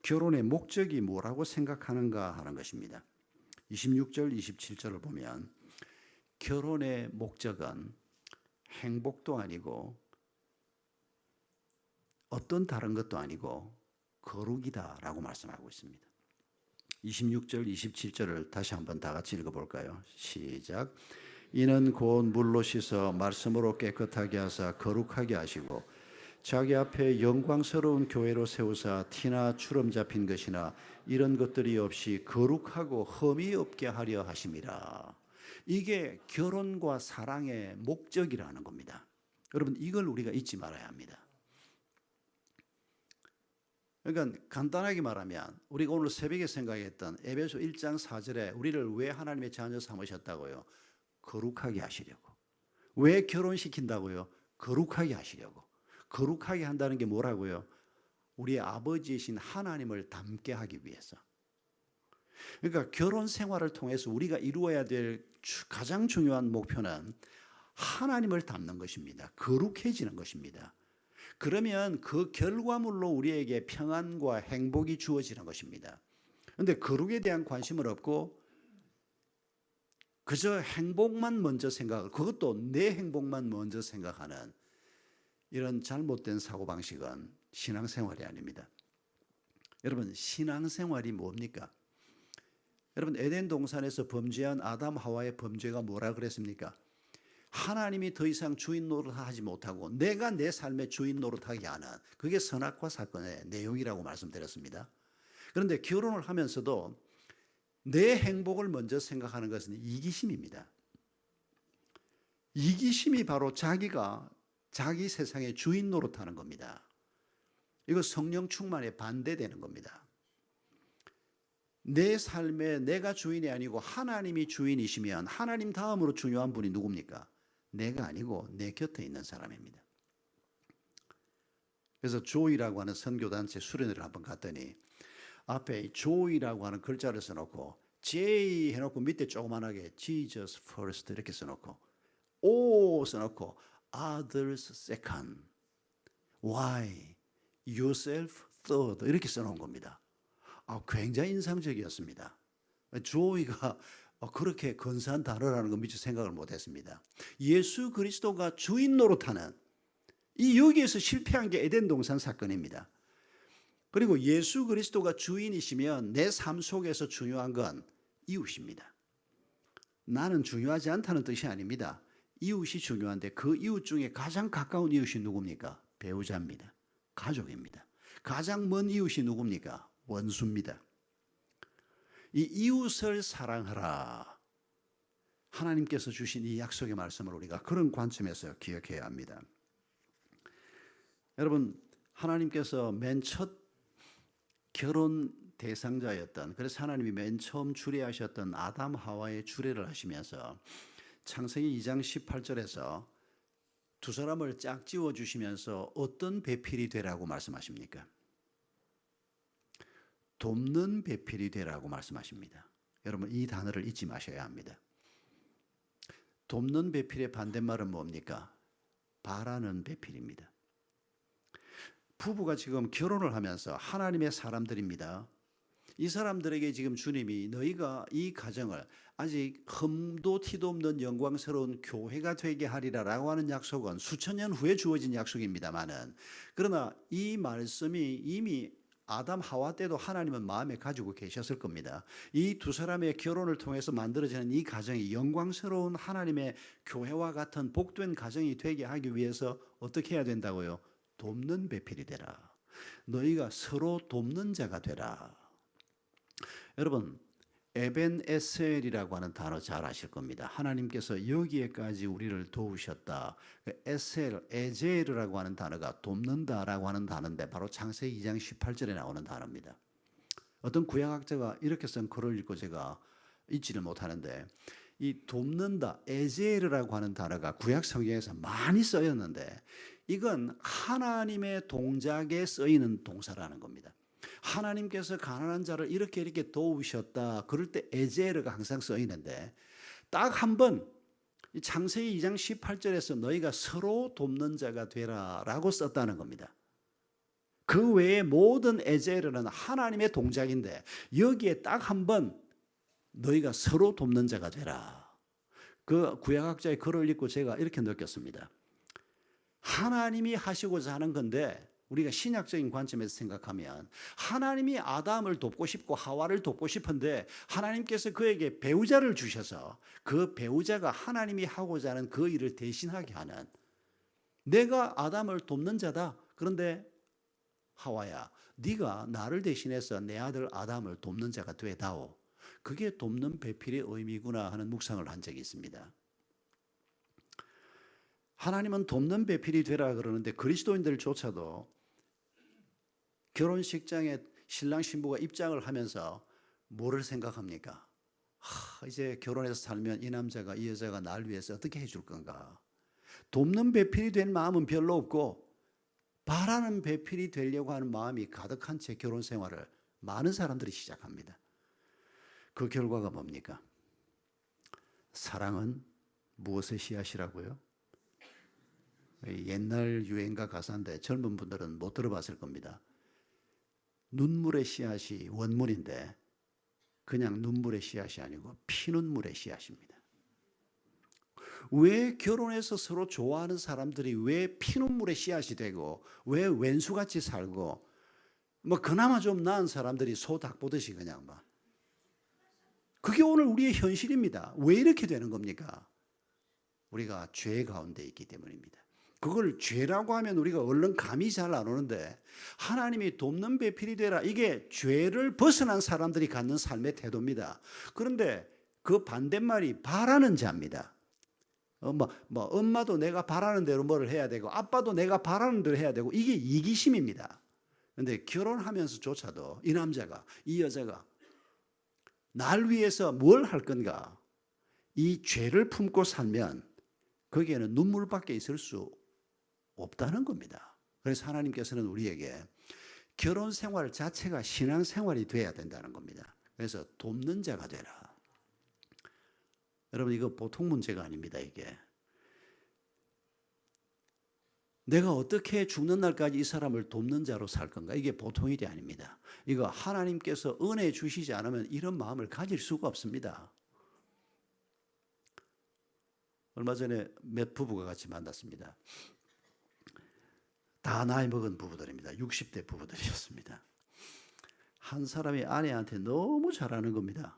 A: 결혼의 목적이 뭐라고 생각하는가 하는 것입니다. 26절 27절을 보면 결혼의 목적은 행복도 아니고 어떤 다른 것도 아니고 거룩이다라고 말씀하고 있습니다. 26절 27절을 다시 한번 다 같이 읽어볼까요? 시작. 이는 곧 물로 씻어 말씀으로 깨끗하게 하사 거룩하게 하시고 자기 앞에 영광스러운 교회로 세우사 티나 주름 잡힌 것이나 이런 것들이 없이 거룩하고 흠이 없게 하려 하심이라. 이게 결혼과 사랑의 목적이라는 겁니다. 여러분 이걸 우리가 잊지 말아야 합니다. 그러니까 간단하게 말하면 우리가 오늘 새벽에 생각했던 에베소 1장 4절에 우리를 왜 하나님의 자녀 삼으셨다고요? 거룩하게 하시려고. 왜 결혼시킨다고요? 거룩하게 하시려고. 거룩하게 한다는 게 뭐라고요? 우리의 아버지이신 하나님을 닮게 하기 위해서. 그러니까 결혼 생활을 통해서 우리가 이루어야 될 가장 중요한 목표는 하나님을 닮는 것입니다. 거룩해지는 것입니다. 그러면 그 결과물로 우리에게 평안과 행복이 주어지는 것입니다. 그런데 거룩에 대한 관심을 없고 그저 행복만 먼저 생각하고 그것도 내 행복만 먼저 생각하는 이런 잘못된 사고방식은 신앙생활이 아닙니다. 여러분 신앙생활이 뭡니까? 여러분 에덴 동산에서 범죄한 아담 하와의 범죄가 뭐라 그랬습니까? 하나님이 더 이상 주인 노릇하지 못하고 내가 내 삶의 주인 노릇하게 하는 그게 선악과 사건의 내용이라고 말씀드렸습니다. 그런데 결혼을 하면서도 내 행복을 먼저 생각하는 것은 이기심입니다. 이기심이 바로 자기가 자기 세상의 주인 노릇하는 겁니다. 이거 성령 충만에 반대되는 겁니다. 내 삶에 내가 주인이 아니고 하나님이 주인이시면 하나님 다음으로 중요한 분이 누굽니까? 내가 아니고 내 곁에 있는 사람입니다. 그래서 조이라고 하는 선교단체 수련회를 한번 갔더니 앞에 조이라고 하는 글자를 써놓고 J 해놓고 밑에 조그만하게 Jesus first 이렇게 써놓고 O 써놓고 others second, why, yourself third 이렇게 써놓은 겁니다. 굉장히 인상적이었습니다. 조이가 그렇게 근사한 단어라는 거 미처 생각을 못했습니다. 예수 그리스도가 주인 노릇하는 이 여기에서 실패한 게 에덴 동산 사건입니다. 그리고 예수 그리스도가 주인이시면 내 삶 속에서 중요한 건 이웃입니다. 나는 중요하지 않다는 뜻이 아닙니다. 이웃이 중요한데 그 이웃 중에 가장 가까운 이웃이 누굽니까? 배우자입니다. 가족입니다. 가장 먼 이웃이 누굽니까? 원수입니다. 이 이웃을 사랑하라. 하나님께서 주신 이 약속의 말씀을 우리가 그런 관점에서 기억해야 합니다. 여러분, 하나님께서 맨 첫 결혼 대상자였던, 그래서 하나님이 맨 처음 주례하셨던 아담 하와의 주례를 하시면서 창세기 2장 18절에서 두 사람을 짝지어 주시면서 어떤 배필이 되라고 말씀하십니까? 돕는 배필이 되라고 말씀하십니다. 여러분 이 단어를 잊지 마셔야 합니다. 돕는 배필의 반대말은 뭡니까? 바라는 배필입니다. 부부가 지금 결혼을 하면서 하나님의 사람들입니다. 이 사람들에게 지금 주님이 너희가 이 가정을 아직 흠도 티도 없는 영광스러운 교회가 되게 하리라 라고 하는 약속은 수천 년 후에 주어진 약속입니다만은 그러나 이 말씀이 이미 아담 하와 때도 하나님은 마음에 가지고 계셨을 겁니다. 이 두 사람의 결혼을 통해서 만들어지는 이 가정이 영광스러운 하나님의 교회와 같은 복된 가정이 되게 하기 위해서 어떻게 해야 된다고요? 돕는 배필이 되라. 너희가 서로 돕는 자가 되라. 여러분 에벤에셀이라고 하는 단어 잘 아실 겁니다. 하나님께서 여기에까지 우리를 도우셨다. 에셀, 에제르라고 하는 단어가 돕는다라고 하는 단어인데 바로 창세기 2장 18절에 나오는 단어입니다. 어떤 구약학자가 이렇게 쓴 글을 읽고 제가 잊지를 못하는데 이 돕는다, 에제르라고 하는 단어가 구약 성경에서 많이 쓰였는데 이건 하나님의 동작에 쓰이는 동사라는 겁니다. 하나님께서 가난한 자를 이렇게 도우셨다. 그럴 때 에제르가 항상 쓰이는데 딱 한 번 창세기 2장 18절에서 너희가 서로 돕는 자가 되라라고 썼다는 겁니다. 그 외에 모든 에제르는 하나님의 동작인데 여기에 딱 한 번 너희가 서로 돕는 자가 되라. 그 구약학자의 글을 읽고 제가 이렇게 느꼈습니다. 하나님이 하시고자 하는 건데 우리가 신약적인 관점에서 생각하면 하나님이 아담을 돕고 싶고 하와를 돕고 싶은데 하나님께서 그에게 배우자를 주셔서 그 배우자가 하나님이 하고자 하는 그 일을 대신하게 하는, 내가 아담을 돕는 자다. 그런데 하와야, 네가 나를 대신해서 내 아들 아담을 돕는 자가 되다오. 그게 돕는 배필의 의미구나 하는 묵상을 한 적이 있습니다. 하나님은 돕는 배필이 되라 그러는데 그리스도인들조차도 결혼식장에 신랑 신부가 입장을 하면서 뭐를 생각합니까? 이제 결혼해서 살면 이 남자가 이 여자가 날 위해서 어떻게 해줄 건가? 돕는 배필이 된 마음은 별로 없고 바라는 배필이 되려고 하는 마음이 가득한 채 결혼 생활을 많은 사람들이 시작합니다. 그 결과가 뭡니까? 사랑은 무엇의 씨앗이라고요? 옛날 유행가 가사인데 젊은 분들은 못 들어봤을 겁니다. 눈물의 씨앗이 원문인데 그냥 눈물의 씨앗이 아니고 피눈물의 씨앗입니다. 왜 결혼해서 서로 좋아하는 사람들이 왜 피눈물의 씨앗이 되고 왜 왼수같이 살고 뭐 그나마 좀 나은 사람들이 소 닭 보듯이 그냥 막, 그게 오늘 우리의 현실입니다. 왜 이렇게 되는 겁니까? 우리가 죄 가운데 있기 때문입니다. 그걸 죄라고 하면 우리가 얼른 감이 잘 안 오는데 하나님이 돕는 배필이 되라, 이게 죄를 벗어난 사람들이 갖는 삶의 태도입니다. 그런데 그 반대말이 바라는 자입니다. 엄마도 내가 바라는 대로 뭐를 해야 되고 아빠도 내가 바라는 대로 해야 되고, 이게 이기심입니다. 그런데 결혼하면서조차도 이 남자가 이 여자가 날 위해서 뭘 할 건가, 이 죄를 품고 살면 거기에는 눈물밖에 있을 수 없다는 겁니다. 그래서 하나님께서는 우리에게 결혼 생활 자체가 신앙 생활이 돼야 된다는 겁니다. 그래서 돕는 자가 되라. 여러분, 이거 보통 문제가 아닙니다. 이게 내가 어떻게 죽는 날까지 이 사람을 돕는 자로 살 건가, 이게 보통 일이 아닙니다. 이거 하나님께서 은혜 주시지 않으면 이런 마음을 가질 수가 없습니다. 얼마 전에 몇 부부가 같이 만났습니다. 다 나이 먹은 부부들입니다. 60대 부부들이었습니다. 한 사람이 아내한테 너무 잘하는 겁니다.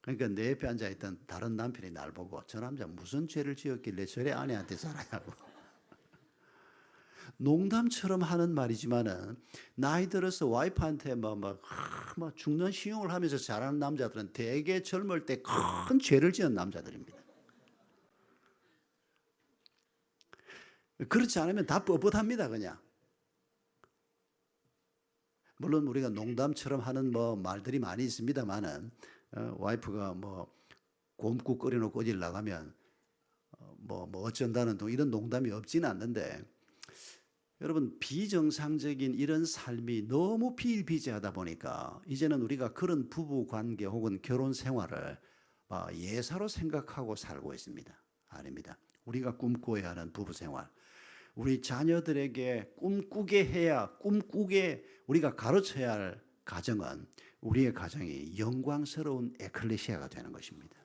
A: 그러니까 내 옆에 앉아있던 다른 남편이 날 보고 저 남자 무슨 죄를 지었길래 저래 아내한테 잘하냐고. 농담처럼 하는 말이지만은 나이 들어서 와이프한테 막 죽는 시용을 하면서 잘하는 남자들은 되게 젊을 때 큰 죄를 지은 남자들입니다. 그렇지 않으면 다 뻣뻣합니다, 그냥. 물론 우리가 농담처럼 하는 말들이 많이 있습니다만은 와이프가 곰국 끓여놓고 어딜 나가면 어쩐다는 이런 농담이 없지는 않는데, 여러분, 비정상적인 이런 삶이 너무 비일비재하다 보니까 이제는 우리가 그런 부부 관계 혹은 결혼 생활을 예사로 생각하고 살고 있습니다. 아닙니다. 우리가 꿈꿔야 하는 부부 생활, 우리 자녀들에게 꿈꾸게 해야, 꿈꾸게 우리가 가르쳐야 할 가정은 우리의 가정이 영광스러운 에클레시아가 되는 것입니다.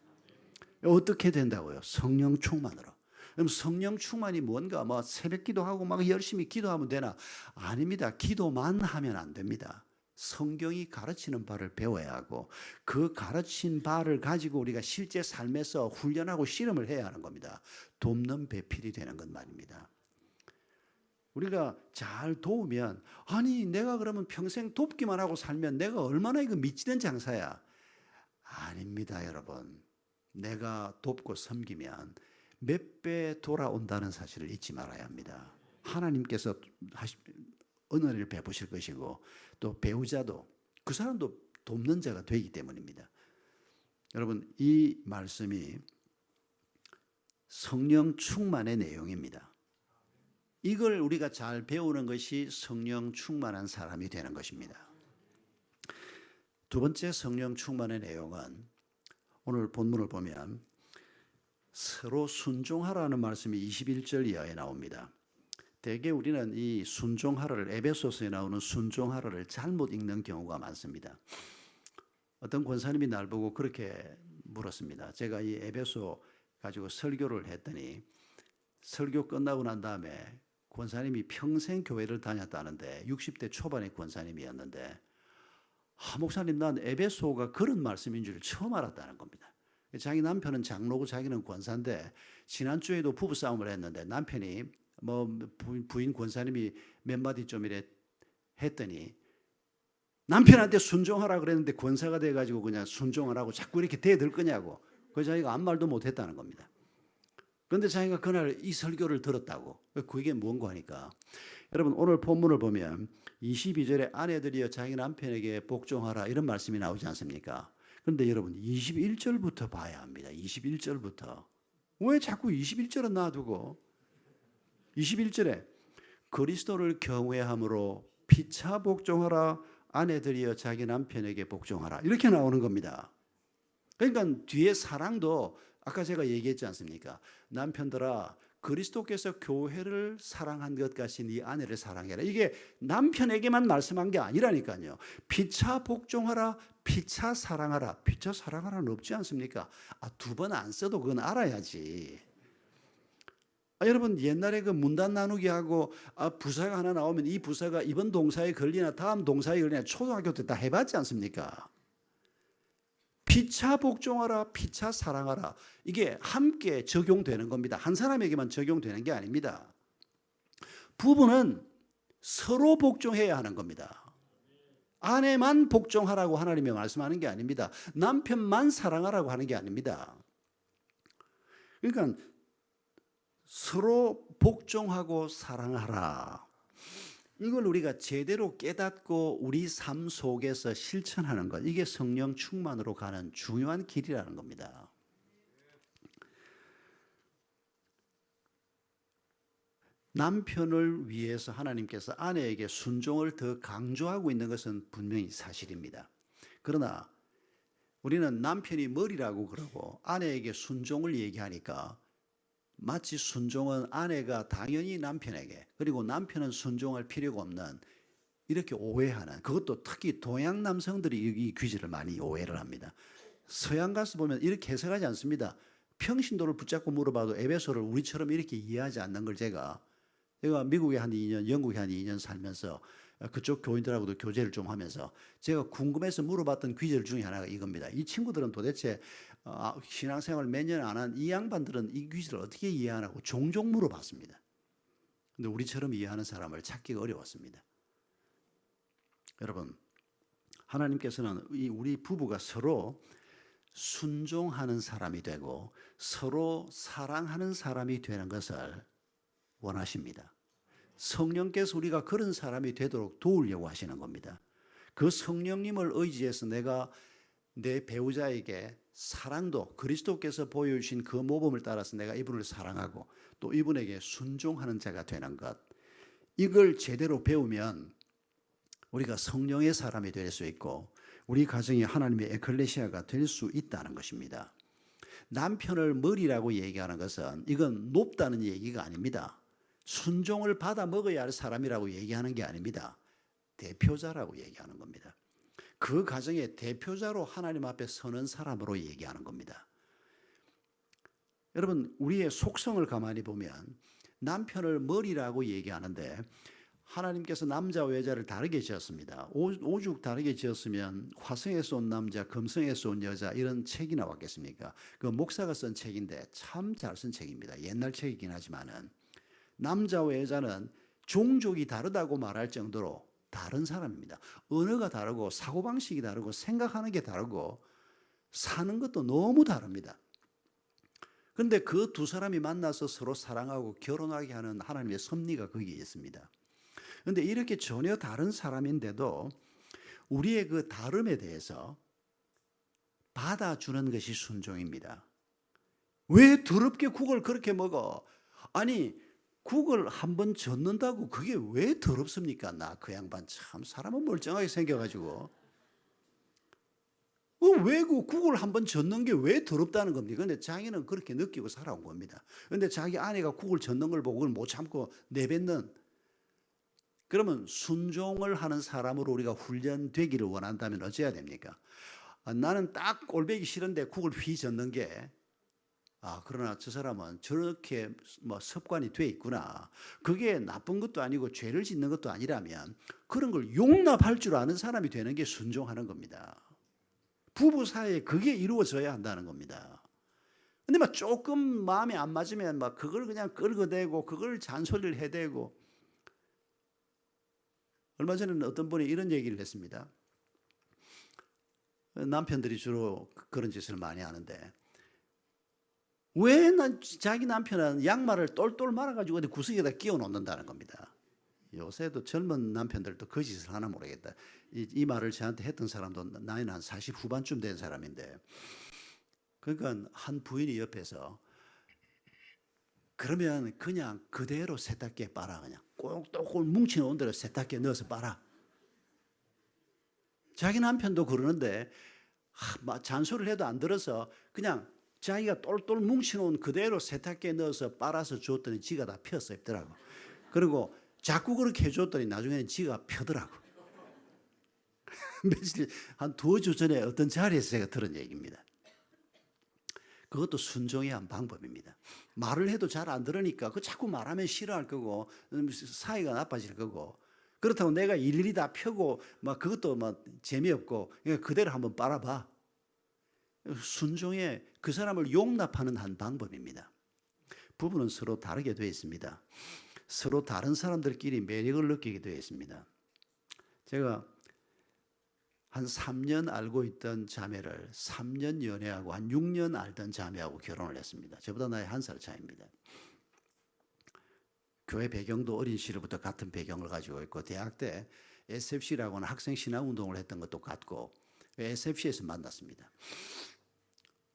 A: 어떻게 된다고요? 성령 충만으로. 그럼 성령 충만이 뭔가 새벽 기도하고 열심히 기도하면 되나? 아닙니다. 기도만 하면 안 됩니다. 성경이 가르치는 바를 배워야 하고 그 가르친 바를 가지고 우리가 실제 삶에서 훈련하고 실험을 해야 하는 겁니다. 돕는 배필이 되는 것 말입니다. 우리가 잘 도우면 아니 내가 그러면 평생 돕기만 하고 살면 내가 얼마나 이거 미치는 장사야. 아닙니다, 여러분. 내가 돕고 섬기면 몇 배 돌아온다는 사실을 잊지 말아야 합니다. 하나님께서 은혜를 베푸실 것이고 또 배우자도 그 사람도 돕는 자가 되기 때문입니다. 여러분, 이 말씀이 성령 충만의 내용입니다. 이걸 우리가 잘 배우는 것이 성령 충만한 사람이 되는 것입니다. 두 번째 성령 충만의 내용은 오늘 본문을 보면 서로 순종하라는 말씀이 21절 이하에 나옵니다. 대개 우리는 이 순종하라를 에베소서에 나오는 순종하라를 잘못 읽는 경우가 많습니다. 어떤 권사님이 날 보고 그렇게 물었습니다. 제가 이 에베소 가지고 설교를 했더니 설교 끝나고 난 다음에 권사님이 평생 교회를 다녔다는데 60대 초반의 권사님이었는데 목사님 난 에베소가 그런 말씀인 줄 처음 알았다는 겁니다. 자기 남편은 장로고 자기는 권사인데 지난주에도 부부싸움을 했는데 남편이 부인 권사님이 몇 마디 좀 이래 했더니 남편한테 순종하라 그랬는데 권사가 돼가지고 그냥 순종을 하고 자꾸 이렇게 대들 거냐고. 그래서 자기가 아무 말도 못했다는 겁니다. 그런데 자기가 그날 이 설교를 들었다고. 그게 뭔가 하니까 여러분 오늘 본문을 보면 22절에 아내들이여 자기 남편에게 복종하라 이런 말씀이 나오지 않습니까? 그런데 여러분 21절부터 봐야 합니다. 21절부터. 왜 자꾸 21절은 놔두고 21절에 그리스도를 경외함으로 피차 복종하라 아내들이여 자기 남편에게 복종하라 이렇게 나오는 겁니다. 그러니까 뒤에 사랑도 아까 제가 얘기했지 않습니까? 남편들아 그리스도께서 교회를 사랑한 것 같이 네 아내를 사랑해라. 이게 남편에게만 말씀한 게 아니라니까요. 피차 복종하라, 피차 사랑하라. 피차 사랑하라는 없지 않습니까? 두 번 안 써도 그건 알아야지. 여러분 옛날에 그 문단 나누기 하고 부사가 하나 나오면 이 부사가 이번 동사에 걸리나 다음 동사에 걸리나 초등학교 때 다 해봤지 않습니까? 피차 복종하라, 피차 사랑하라. 이게 함께 적용되는 겁니다. 한 사람에게만 적용되는 게 아닙니다. 부부는 서로 복종해야 하는 겁니다. 아내만 복종하라고 하나님이 말씀하는 게 아닙니다. 남편만 사랑하라고 하는 게 아닙니다. 그러니까 서로 복종하고 사랑하라. 이걸 우리가 제대로 깨닫고 우리 삶 속에서 실천하는 것, 이게 성령 충만으로 가는 중요한 길이라는 겁니다. 남편을 위해서 하나님께서 아내에게 순종을 더 강조하고 있는 것은 분명히 사실입니다. 그러나 우리는 남편이 머리라고 그러고 아내에게 순종을 얘기하니까 마치 순종은 아내가 당연히 남편에게 그리고 남편은 순종할 필요가 없는 이렇게 오해하는, 그것도 특히 동양 남성들이 이 귀지를 많이 오해를 합니다. 서양 가서 보면 이렇게 해석하지 않습니다. 평신도를 붙잡고 물어봐도 에베소를 우리처럼 이렇게 이해하지 않는 걸 제가 미국에 한 2년, 영국에 한 2년 살면서 그쪽 교인들하고도 교제를 좀 하면서 제가 궁금해서 물어봤던 귀절 중에 하나가 이겁니다. 이 친구들은 도대체 신앙생활 몇 년 안 한 이 양반들은 이 귀절을 어떻게 이해하냐고 종종 물어봤습니다. 근데 우리처럼 이해하는 사람을 찾기가 어려웠습니다. 여러분, 하나님께서는 우리 부부가 서로 순종하는 사람이 되고 서로 사랑하는 사람이 되는 것을 원하십니다. 성령께서 우리가 그런 사람이 되도록 도우려고 하시는 겁니다. 그 성령님을 의지해서 내가 내 배우자에게 사랑도 그리스도께서 보여주신 그 모범을 따라서 내가 이분을 사랑하고 또 이분에게 순종하는 자가 되는 것, 이걸 제대로 배우면 우리가 성령의 사람이 될 수 있고 우리 가정이 하나님의 에클레시아가 될 수 있다는 것입니다. 남편을 머리라고 얘기하는 것은 이건 높다는 얘기가 아닙니다. 순종을 받아 먹어야 할 사람이라고 얘기하는 게 아닙니다. 대표자라고 얘기하는 겁니다. 그 가정의 대표자로 하나님 앞에 서는 사람으로 얘기하는 겁니다. 여러분, 우리의 속성을 가만히 보면 남편을 머리라고 얘기하는데 하나님께서 남자와 여자를 다르게 지었습니다. 오죽 다르게 지었으면 화성에서 온 남자, 금성에서 온 여자 이런 책이 나왔겠습니까? 그 목사가 쓴 책인데 참 잘 쓴 책입니다. 옛날 책이긴 하지만은 남자와 여자는 종족이 다르다고 말할 정도로 다른 사람입니다. 언어가 다르고 사고방식이 다르고 생각하는 게 다르고 사는 것도 너무 다릅니다. 그런데 그 두 사람이 만나서 서로 사랑하고 결혼하게 하는 하나님의 섭리가 거기에 있습니다. 그런데 이렇게 전혀 다른 사람인데도 우리의 그 다름에 대해서 받아주는 것이 순종입니다. 왜 더럽게 국을 그렇게 먹어? 아니, 국을 한번 젓는다고 그게 왜 더럽습니까? 나 그 양반 참 사람은 멀쩡하게 생겨가지고 왜 그 국을 한번 젓는 게 왜 더럽다는 겁니까? 근데 자기는 그렇게 느끼고 살아온 겁니다. 근데 자기 아내가 국을 젓는 걸 보고 그걸 못 참고 내뱉는, 그러면 순종을 하는 사람으로 우리가 훈련되기를 원한다면 어찌해야 됩니까? 나는 딱 꼴보기 싫은데 국을 휘 젓는 게 그러나 저 사람은 저렇게 습관이 돼 있구나. 그게 나쁜 것도 아니고 죄를 짓는 것도 아니라면 그런 걸 용납할 줄 아는 사람이 되는 게 순종하는 겁니다. 부부 사이에 그게 이루어져야 한다는 겁니다. 근데 조금 마음에 안 맞으면 그걸 그냥 끌어대고 그걸 잔소리를 해대고. 얼마 전에는 어떤 분이 이런 얘기를 했습니다. 남편들이 주로 그런 짓을 많이 하는데 왜 자기 남편은 양말을 똘똘 말아가지고 어디 구석에다 끼워 놓는다는 겁니다. 요새도 젊은 남편들도 그 짓을 하나 모르겠다. 이 말을 저한테 했던 사람도 나이는 한 40 후반쯤 된 사람인데, 그러니까 한 부인이 옆에서 그러면 그냥 그대로 세탁기에 빨아, 그냥 꼭똑 뭉쳐놓은 대로 세탁기에 넣어서 빨아. 자기 남편도 그러는데 잔소리를 해도 안 들어서 그냥 자기가 똘똘 뭉쳐놓은 그대로 세탁기에 넣어서 빨아서 줬더니 지가 다 폈어 입더라고. 그리고 자꾸 그렇게 해줬더니 나중에는 지가 펴더라고. 며칠 한 2주 전에 어떤 자리에서 제가 들은 얘기입니다. 그것도 순종의 한 방법입니다. 말을 해도 잘 안 들으니까 그 자꾸 말하면 싫어할 거고 사이가 나빠질 거고, 그렇다고 내가 일일이 다 펴고 그것도 재미없고 그러니까 그대로 한번 빨아봐. 순종의 그 사람을 용납하는 한 방법입니다. 부부는 서로 다르게 되어 있습니다. 서로 다른 사람들끼리 매력을 느끼게 되어 있습니다. 제가 한 3년 알고 있던 자매를 3년 연애하고 한 6년 알던 자매하고 결혼을 했습니다. 저보다 나이 1살 차이입니다. 교회 배경도 어린 시절부터 같은 배경을 가지고 있고 대학 때 SFC라고 하는 학생 신앙 운동을 했던 것도 같고 SFC에서 만났습니다.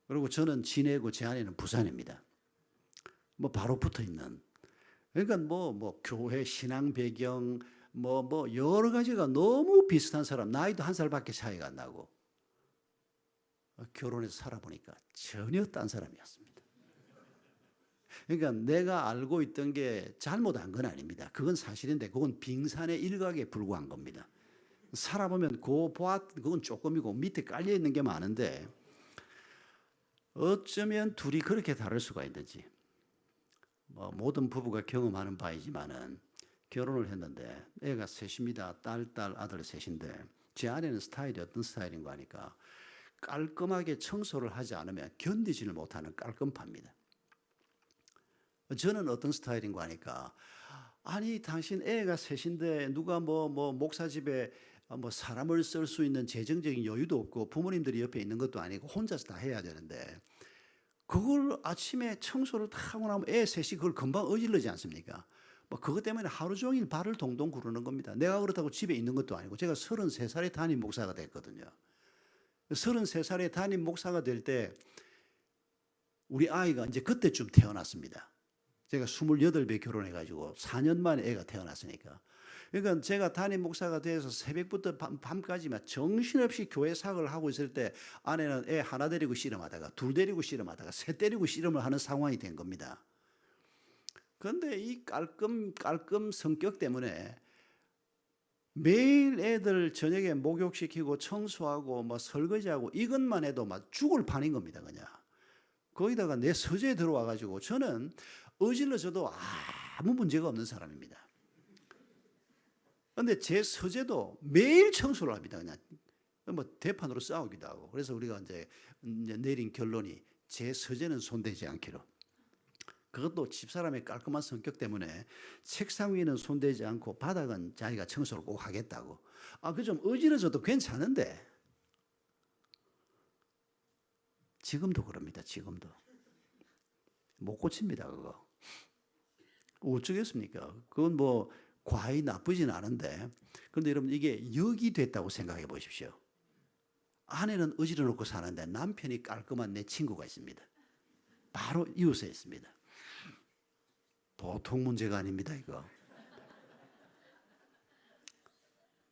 A: 그리고 저는 진해고 제 아내는 부산입니다. 바로 붙어 있는. 그러니까 교회 신앙 배경 여러 가지가 너무 비슷한 사람, 나이도 1살밖에 차이가 안 나고 결혼해서 살아보니까 전혀 딴 사람이었습니다. 그러니까 내가 알고 있던 게 잘못한 건 아닙니다. 그건 사실인데 그건 빙산의 일각에 불과한 겁니다. 살아보면 그건 조금이고 밑에 깔려 있는 게 많은데 어쩌면 둘이 그렇게 다를 수가 있는지. 모든 부부가 경험하는 바이지만은 결혼을 했는데 애가 셋입니다. 딸, 아들 셋인데 제 아내는 스타일이 어떤 스타일인 거 하니까 깔끔하게 청소를 하지 않으면 견디지를 못하는 깔끔파입니다. 저는 어떤 스타일인 거 하니까 아니 당신 애가 셋인데 누가 목사 집에 사람을 쓸 수 있는 재정적인 여유도 없고 부모님들이 옆에 있는 것도 아니고 혼자서 다 해야 되는데 그걸 아침에 청소를 다 하고 나면 애 셋이 그걸 금방 어질러지 않습니까? 그것 때문에 하루 종일 발을 동동 구르는 겁니다. 내가 그렇다고 집에 있는 것도 아니고 제가 33살에 담임 목사가 됐거든요. 33살에 담임 목사가 될 때 우리 아이가 이제 그때쯤 태어났습니다. 제가 28배 결혼해가지고 4년 만에 애가 태어났으니까. 그러니까 제가 담임 목사가 돼서 새벽부터 밤까지만 정신없이 교회 사역을 하고 있을 때 아내는 애 하나 데리고 씨름하다가 둘 데리고 씨름하다가 셋 데리고 씨름을 하는 상황이 된 겁니다. 그런데 이 깔끔 성격 때문에 매일 애들 저녁에 목욕시키고 청소하고 설거지하고 이것만 해도 죽을 판인 겁니다. 그냥 거기다가 내 서재에 들어와가지고 저는 어질러져도 아무 문제가 없는 사람입니다. 그런데 제 서재도 매일 청소를 합니다. 그냥 대판으로 싸우기도 하고. 그래서 우리가 이제 내린 결론이 제 서재는 손대지 않기로. 그것도 집사람의 깔끔한 성격 때문에 책상 위에는 손대지 않고 바닥은 자기가 청소를 꼭 하겠다고. 그 좀 어지러져도 괜찮은데 지금도 그럽니다. 지금도. 못 고칩니다. 그거. 어쩌겠습니까? 그건 뭐 과히 나쁘진 않은데, 그런데 여러분 이게 역이 됐다고 생각해 보십시오. 아내는 어지러 놓고 사는데 남편이 깔끔한 내 친구가 있습니다. 바로 이웃에 있습니다. 보통 문제가 아닙니다. 이거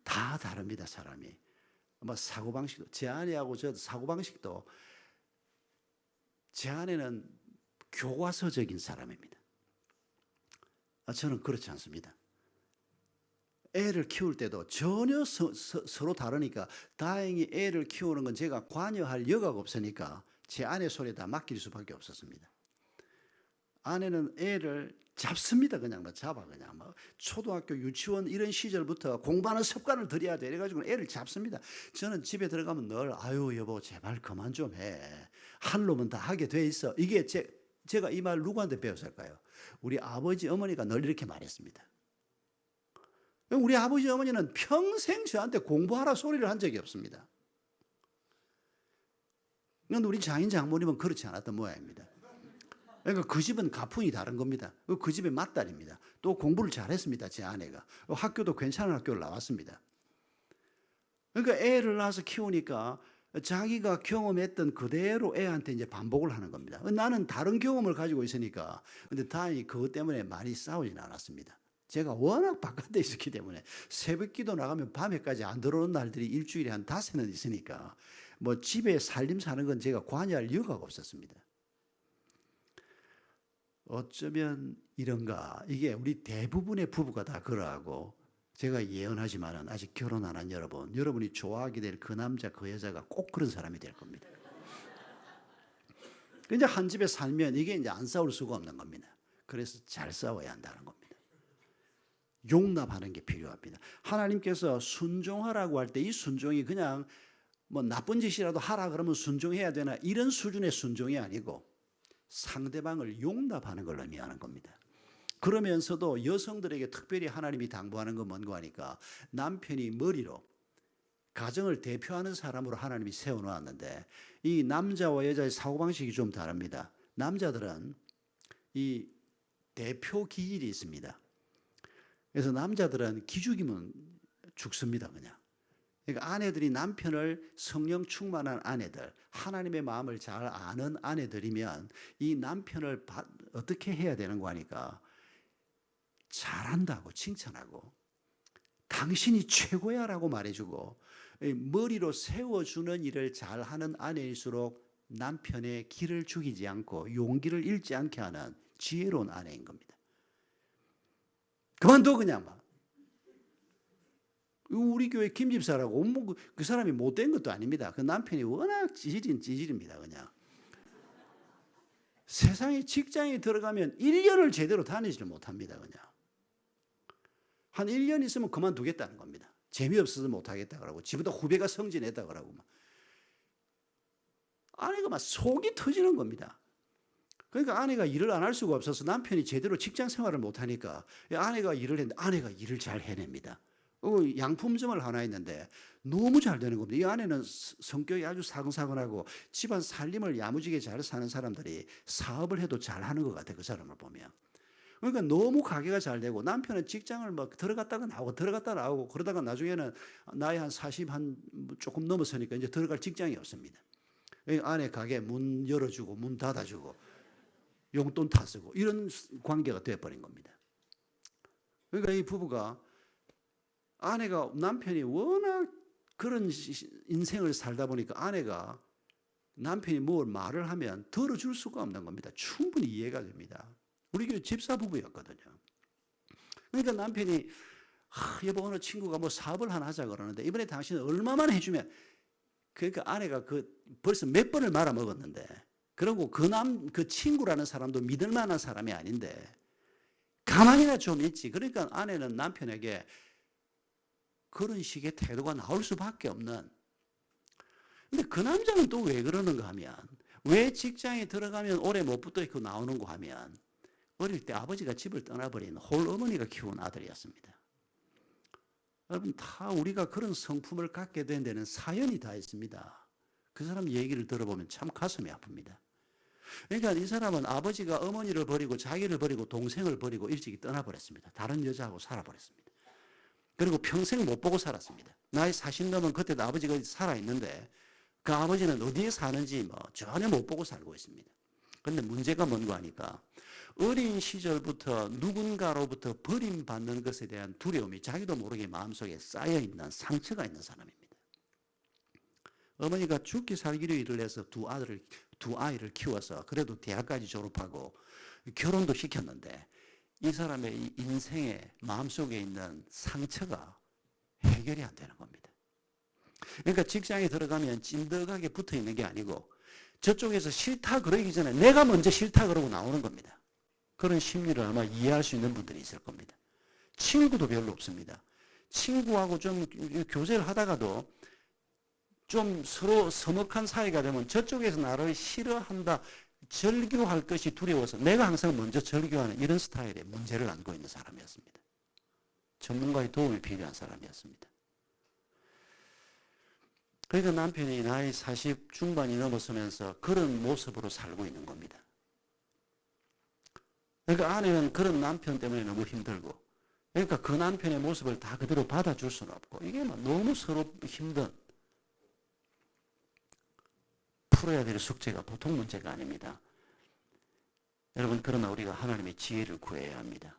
A: 다 다릅니다. 사람이. 뭐 사고방식도, 제 아내하고 저 사고방식도, 제 아내는 교과서적인 사람입니다. 저는 그렇지 않습니다. 애를 키울 때도 전혀 서로 다르니까 다행히 애를 키우는 건 제가 관여할 여가가 없으니까 제 아내 손에 다 맡길 수밖에 없었습니다. 아내는 애를 잡습니다. 그냥 잡아. 그냥 초등학교 유치원 이런 시절부터 공부하는 습관을 들여야 돼. 이래가지고 애를 잡습니다. 저는 집에 들어가면 늘 아유 여보 제발 그만 좀 해. 할 놈은 다 하게 돼 있어. 이게 제가 이 말 누구한테 배웠을까요? 우리 아버지 어머니가 늘 이렇게 말했습니다. 우리 아버지 어머니는 평생 저한테 공부하라 소리를 한 적이 없습니다. 그런데 우리 장인 장모님은 그렇지 않았던 모양입니다. 그러니까 그 집은 가풍이 다른 겁니다. 그 집의 맏딸입니다. 또 공부를 잘했습니다. 제 아내가. 학교도 괜찮은 학교를 나왔습니다. 그러니까 애를 낳아서 키우니까 자기가 경험했던 그대로 애한테 이제 반복을 하는 겁니다. 나는 다른 경험을 가지고 있으니까. 근데 다행히 그것 때문에 많이 싸우진 않았습니다. 제가 워낙 바깥에 있었기 때문에 새벽 기도 나가면 밤에까지 안 들어오는 날들이 일주일에 한 5는 있으니까 뭐 집에 살림 사는 건 제가 관여할 여가가 없었습니다. 어쩌면 이런가. 이게 우리 대부분의 부부가 다 그러하고, 제가 예언하지만은 아직 결혼 안 한 여러분이 좋아하게 될 그 남자 그 여자가 꼭 그런 사람이 될 겁니다. 이제 한 집에 살면 이게 이제 안 싸울 수가 없는 겁니다. 그래서 잘 싸워야 한다는 겁니다. 용납하는 게 필요합니다. 하나님께서 순종하라고 할 때 이 순종이 그냥 뭐 나쁜 짓이라도 하라 그러면 순종해야 되나 이런 수준의 순종이 아니고 상대방을 용납하는 걸 의미하는 겁니다. 그러면서도 여성들에게 특별히 하나님이 당부하는 건 뭔가 하니까 남편이 머리로 가정을 대표하는 사람으로 하나님이 세워놓았는데 이 남자와 여자의 사고방식이 좀 다릅니다. 남자들은 이 대표 기질이 있습니다. 그래서 남자들은 기죽이면 죽습니다. 그냥. 그러니까 아내들이 남편을 성령 충만한 아내들, 하나님의 마음을 잘 아는 아내들이면 이 남편을 어떻게 해야 되는 거 하니까 잘한다고 칭찬하고 당신이 최고야 라고 말해주고 머리로 세워주는 일을 잘하는 아내일수록 남편의 기를 죽이지 않고 용기를 잃지 않게 하는 지혜로운 아내인 겁니다. 그만둬 그냥 막. 우리 교회 김 집사라고 그 사람이 못된 것도 아닙니다. 그 남편이 워낙 찌질입니다. 그냥. 세상에 직장에 들어가면 1년을 제대로 다니지를 못합니다. 그냥. 한 1년 있으면 그만두겠다는 겁니다. 재미없어서 못하겠다 그러고 지보다 후배가 성진했다 그러고 막. 아내가 막 속이 터지는 겁니다. 그러니까 아내가 일을 안 할 수가 없어서 남편이 제대로 직장 생활을 못하니까 아내가 일을 했는데 아내가 일을 잘 해냅니다. 양품점을 하나 했는데 너무 잘 되는 겁니다. 이 아내는 성격이 아주 사근사근하고 집안 살림을 야무지게 잘 사는 사람들이 사업을 해도 잘하는 것 같아요. 그 사람을 보면. 그러니까 너무 가게가 잘 되고 남편은 직장을 막 들어갔다가 나오고 그러다가 나중에는 나이 한 40 조금 넘었으니까 이제 들어갈 직장이 없습니다. 아내 가게 문 열어주고 문 닫아주고 용돈 다 쓰고 이런 관계가 되어버린 겁니다. 그러니까 이 부부가 아내가 남편이 워낙 그런 인생을 살다 보니까 아내가 남편이 뭘 말을 하면 들어줄 수가 없는 겁니다. 충분히 이해가 됩니다. 우리 교회 집사 부부였거든요. 그러니까 남편이 여보 어느 친구가 뭐 사업을 하나 하자 그러는데 이번에 당신은 얼마만 해주면 그러니까 아내가 벌써 몇 번을 말아먹었는데 그리고 그 친구라는 사람도 믿을 만한 사람이 아닌데 가만히나 좀 있지. 그러니까 아내는 남편에게 그런 식의 태도가 나올 수밖에 없는. 근데 그 남자는 또 왜 그러는가 하면 왜 직장에 들어가면 오래 못 붙어 있고 나오는가 하면 어릴 때 아버지가 집을 떠나버린 홀어머니가 키운 아들이었습니다. 여러분, 다 우리가 그런 성품을 갖게 된 데는 사연이 다 있습니다. 그 사람 얘기를 들어보면 참 가슴이 아픕니다. 그러니까 이 사람은 아버지가 어머니를 버리고 자기를 버리고 동생을 버리고 일찍이 떠나버렸습니다. 다른 여자하고 살아버렸습니다. 그리고 평생 못 보고 살았습니다. 나이 40 넘은 그때도 아버지가 살아있는데 그 아버지는 어디에 사는지 전혀 못 보고 살고 있습니다. 그런데 문제가 뭔가 하니까 어린 시절부터 누군가로부터 버림받는 것에 대한 두려움이 자기도 모르게 마음속에 쌓여있는 상처가 있는 사람입니다. 어머니가 죽기 살기로 일을 해서 두 아이를 키워서 그래도 대학까지 졸업하고 결혼도 시켰는데 이 사람의 인생의 마음속에 있는 상처가 해결이 안 되는 겁니다. 그러니까 직장에 들어가면 찐득하게 붙어 있는 게 아니고 저쪽에서 싫다 그러기 전에 내가 먼저 싫다 그러고 나오는 겁니다. 그런 심리를 아마 이해할 수 있는 분들이 있을 겁니다. 친구도 별로 없습니다. 친구하고 좀 교제를 하다가도 좀 서로 서먹한 사이가 되면 저쪽에서 나를 싫어한다, 절교할 것이 두려워서 내가 항상 먼저 절교하는 이런 스타일의 문제를 안고 있는 사람이었습니다. 전문가의 도움이 필요한 사람이었습니다. 그러니까 남편이 나이 40 중반이 넘어서면서 그런 모습으로 살고 있는 겁니다. 그러니까 아내는 그런 남편 때문에 너무 힘들고, 그러니까 그 남편의 모습을 다 그대로 받아줄 수는 없고, 이게 너무 서로 힘든, 풀어야 될 숙제가 보통 문제가 아닙니다. 여러분, 그러나 우리가 하나님의 지혜를 구해야 합니다.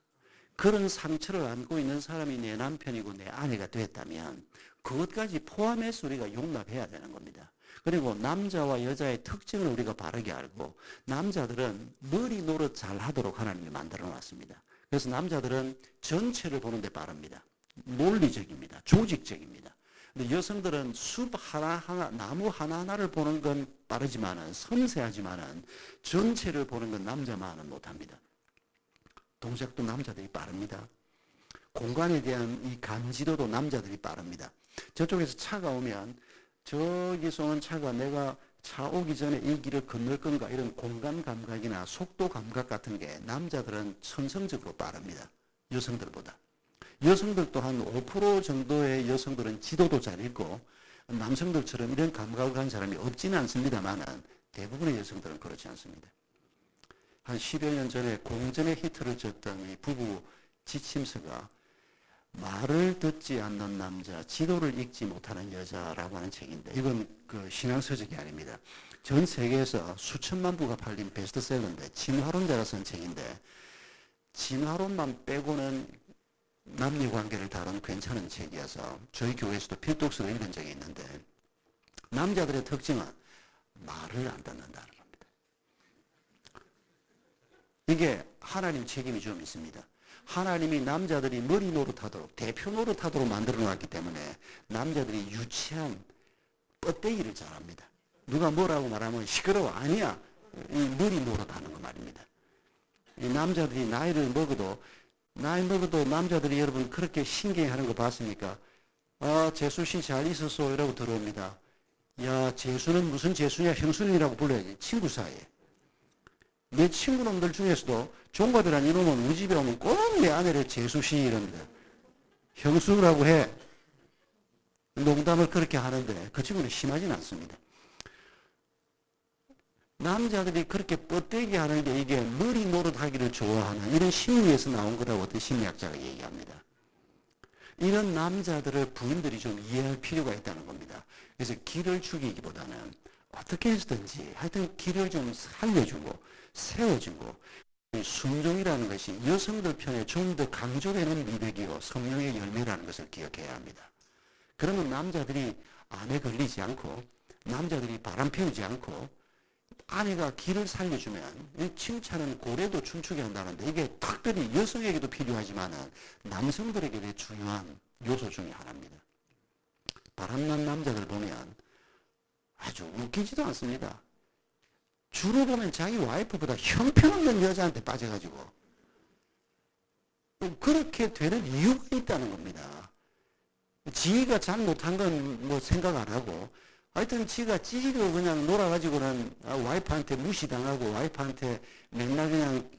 A: 그런 상처를 안고 있는 사람이 내 남편이고 내 아내가 됐다면 그것까지 포함해서 우리가 용납해야 되는 겁니다. 그리고 남자와 여자의 특징을 우리가 바르게 알고, 남자들은 머리 노릇 잘 하도록 하나님이 만들어 놨습니다. 그래서 남자들은 전체를 보는데 빠릅니다. 논리적입니다. 조직적입니다. 근데 여성들은 숲 하나하나, 나무 하나하나를 보는 건 빠르지만은, 섬세하지만은 전체를 보는 건 남자만은 못합니다. 동작도 남자들이 빠릅니다. 공간에 대한 이 감지도도 남자들이 빠릅니다. 저쪽에서 차가 오면 저기서 오는 차가 내가 차 오기 전에 이 길을 건널 건가, 이런 공간 감각이나 속도 감각 같은 게 남자들은 천성적으로 빠릅니다. 여성들보다. 여성들도 한 5% 정도의 여성들은 지도도 잘 읽고 남성들처럼 이런 감각을 가진 사람이 없지는 않습니다만 대부분의 여성들은 그렇지 않습니다. 한 10여 년 전에 공전의 히트를 쳤던 이 부부 지침서가 말을 듣지 않는 남자, 지도를 읽지 못하는 여자라고 하는 책인데, 이건 그 신앙서적이 아닙니다. 전 세계에서 수천만 부가 팔린 베스트셀러인데, 진화론자가 쓴 책인데, 진화론만 빼고는 남녀관계를 다룬 괜찮은 책이어서 저희 교회에서도 필독서로 읽은 적이 있는데, 남자들의 특징은 말을 안 듣는다는 겁니다. 이게 하나님 책임이 좀 있습니다. 하나님이 남자들이 머리 노릇하도록, 대표 노릇하도록 만들어 놨기 때문에 남자들이 유치한 뻗대기를 잘합니다. 누가 뭐라고 말하면 시끄러워. 아니야. 이 머리 노릇하는 거 말입니다. 이 남자들이 나이 먹어도 남자들이 여러분 그렇게 신경하는 거 봤습니까? 아, 재수 씨 잘 있었어. 이라고 들어옵니다. 야, 재수는 무슨 재수냐? 형수님이라고 불러야지. 친구 사이에. 내 친구놈들 중에서도 종갑이란 이놈은 우리 집에 오면 꼭 내 아내를 재수씨 이럽니다. 형수라고 해. 농담을 그렇게 하는데 그 친구는 심하진 않습니다. 남자들이 그렇게 뻗대기 하는 게 이게 머리 노릇하기를 좋아하는 이런 심리에서 나온 거라고 어떤 심리학자가 얘기합니다. 이런 남자들을 부인들이 좀 이해할 필요가 있다는 겁니다. 그래서 기를 죽이기보다는 어떻게 해서든지 하여튼 기를 좀 살려주고 세워주고, 순종이라는 것이 여성들 편에 좀 더 강조되는 미덕이요 성령의 열매라는 것을 기억해야 합니다. 그러면 남자들이 암에 걸리지 않고, 남자들이 바람 피우지 않고, 아내가 기를 살려주면 칭찬은 고래도 춤추게 한다는데, 이게 특별히 여성에게도 필요하지만 남성들에게도 중요한 요소 중에 하나입니다. 바람난 남자들 보면 아주 웃기지도 않습니다. 주로 보면 자기 와이프보다 형편없는 여자한테 빠져가지고 그렇게 되는 이유가 있다는 겁니다. 지가 잘못한 건 뭐 생각 안 하고, 하여튼 지가 찌지고 그냥 놀아가지고는 와이프한테 무시당하고 와이프한테 맨날 그냥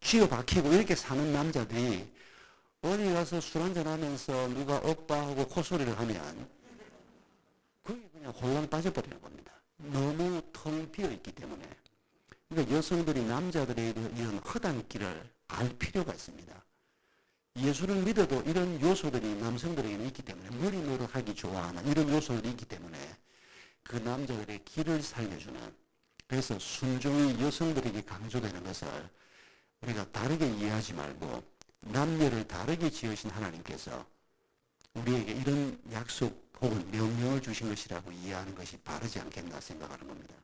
B: 쥐어 박히고 이렇게 사는 남자들이 어디 가서 술 한잔 하면서 누가 오빠하고 콧소리를 하면 그게 그냥 홀랑 빠져버리는 겁니다. 너무 텅 비어 있기 때문에. 그러니까 여성들이 남자들의 이런 허당기를 알 필요가 있습니다. 예수를 믿어도 이런 요소들이 남성들에게는 있기 때문에 머리 노릇하기 좋아하는 이런 요소들이 있기 때문에 그 남자들의 길을 살려주는, 그래서 순종이 여성들에게 강조되는 것을 우리가 다르게 이해하지 말고 남녀를 다르게 지으신 하나님께서 우리에게 이런 약속 혹은 명령을 주신 것이라고 이해하는 것이 바르지 않겠나 생각하는 겁니다.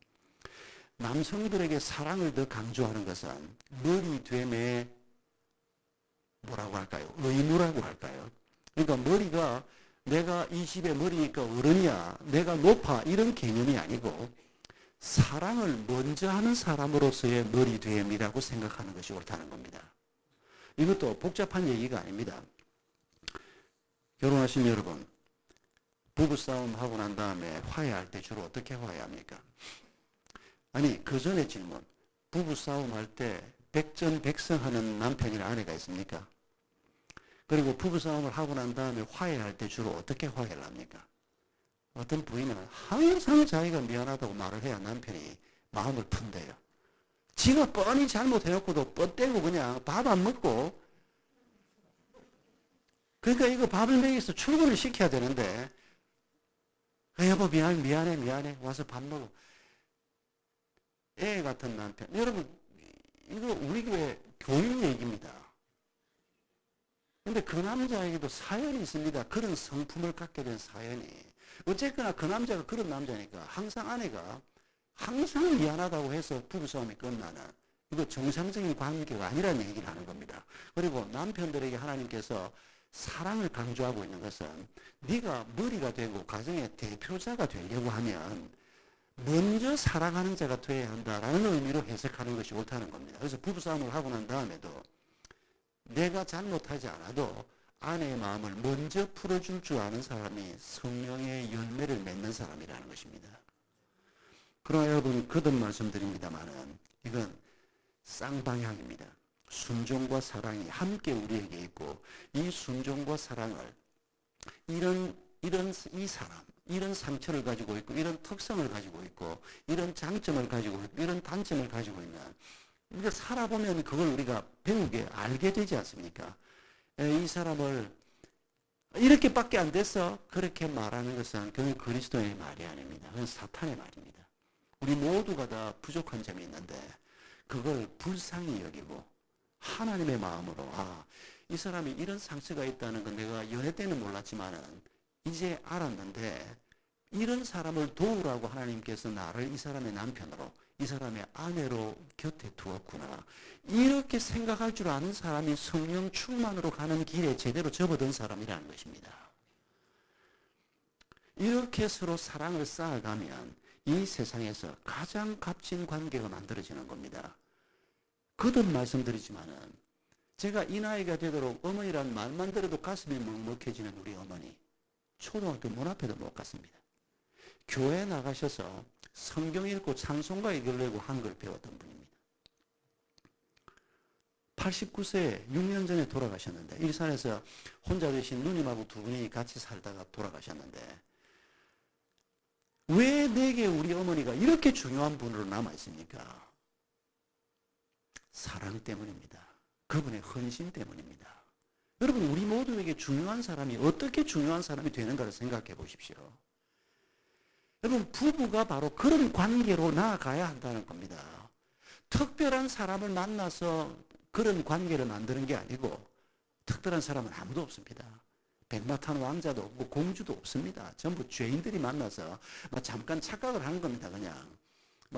B: 남성들에게 사랑을 더 강조하는 것은 머리됨의 뭐라고 할까요? 의무라고 할까요? 그러니까 머리가 내가 이 집의 머리니까 어른이야, 내가 높아, 이런 개념이 아니고 사랑을 먼저 하는 사람으로서의 머리됨이라고 생각하는 것이 옳다는 겁니다. 이것도 복잡한 얘기가 아닙니다. 결혼하신 여러분, 부부싸움 하고 난 다음에 화해할 때 주로 어떻게 화해합니까? 아니, 그 전에 질문. 부부싸움 할 때 백전백승하는 남편이나 아내가 있습니까? 그리고 부부싸움을 하고 난 다음에 화해할 때 주로 어떻게 화해를 합니까? 어떤 부인은 항상 자기가 미안하다고 말을 해야 남편이 마음을 푼대요. 지가 뻔히 잘못해놓고도 뻗대고 그냥 밥 안 먹고, 그러니까 이거 밥을 먹여서 출근을 시켜야 되는데, 여보 미안해 와서 밥 먹어. 애 같은 남편. 여러분, 이거 우리 교회 교인 얘기입니다. 근데 그 남자에게도 사연이 있습니다. 그런 성품을 갖게 된 사연이. 어쨌거나 그 남자가 그런 남자니까 항상 아내가 항상 미안하다고 해서 부부싸움이 끝나는, 이거 정상적인 관계가 아니라는 얘기를 하는 겁니다. 그리고 남편들에게 하나님께서 사랑을 강조하고 있는 것은 네가 머리가 되고 가정의 대표자가 되려고 하면 먼저 사랑하는 자가 되어야 한다라는 의미로 해석하는 것이 옳다는 겁니다. 그래서 부부싸움을 하고 난 다음에도 내가 잘못하지 않아도 아내의 마음을 먼저 풀어줄 줄 아는 사람이 성령의 열매를 맺는 사람이라는 것입니다. 그러나 여러분, 거듭 말씀드립니다만은 이건 쌍방향입니다. 순종과 사랑이 함께 우리에게 있고, 이 순종과 사랑을 이 사람, 이런 상처를 가지고 있고, 이런 특성을 가지고 있고, 이런 장점을 가지고 있고, 이런 단점을 가지고 있는, 우리가 살아보면 그걸 우리가 배우게 알게 되지 않습니까? 이 사람을 이렇게밖에 안 됐어, 그렇게 말하는 것은 그건 그리스도의 말이 아닙니다. 그건 사탄의 말입니다. 우리 모두가 다 부족한 점이 있는데 그걸 불쌍히 여기고 하나님의 마음으로, 이 사람이 이런 상처가 있다는 건 내가 연애 때는 몰랐지만은 이제 알았는데 이런 사람을 도우라고 하나님께서 나를 이 사람의 남편으로, 이 사람의 아내로 곁에 두었구나. 이렇게 생각할 줄 아는 사람이 성령 충만으로 가는 길에 제대로 접어든 사람이라는 것입니다. 이렇게 서로 사랑을 쌓아가면 이 세상에서 가장 값진 관계가 만들어지는 겁니다. 거듭 말씀드리지만은 제가 이 나이가 되도록 어머니란 말만 들어도 가슴이 먹먹해지는 우리 어머니, 초등학교 문 앞에도 못 갔습니다. 교회 나가셔서 성경 읽고 찬송가 읽으려고 한글 배웠던 분입니다. 89세에 6년 전에 돌아가셨는데, 일산에서 혼자 되신 누님하고 두 분이 같이 살다가 돌아가셨는데, 왜 내게 우리 어머니가 이렇게 중요한 분으로 남아있습니까? 사랑 때문입니다. 그분의 헌신 때문입니다. 여러분, 우리 모두에게 중요한 사람이 어떻게 중요한 사람이 되는가를 생각해 보십시오. 여러분, 부부가 바로 그런 관계로 나아가야 한다는 겁니다. 특별한 사람을 만나서 그런 관계를 만드는 게 아니고, 특별한 사람은 아무도 없습니다. 백마탄 왕자도 없고 공주도 없습니다. 전부 죄인들이 만나서 잠깐 착각을 하는 겁니다. 그냥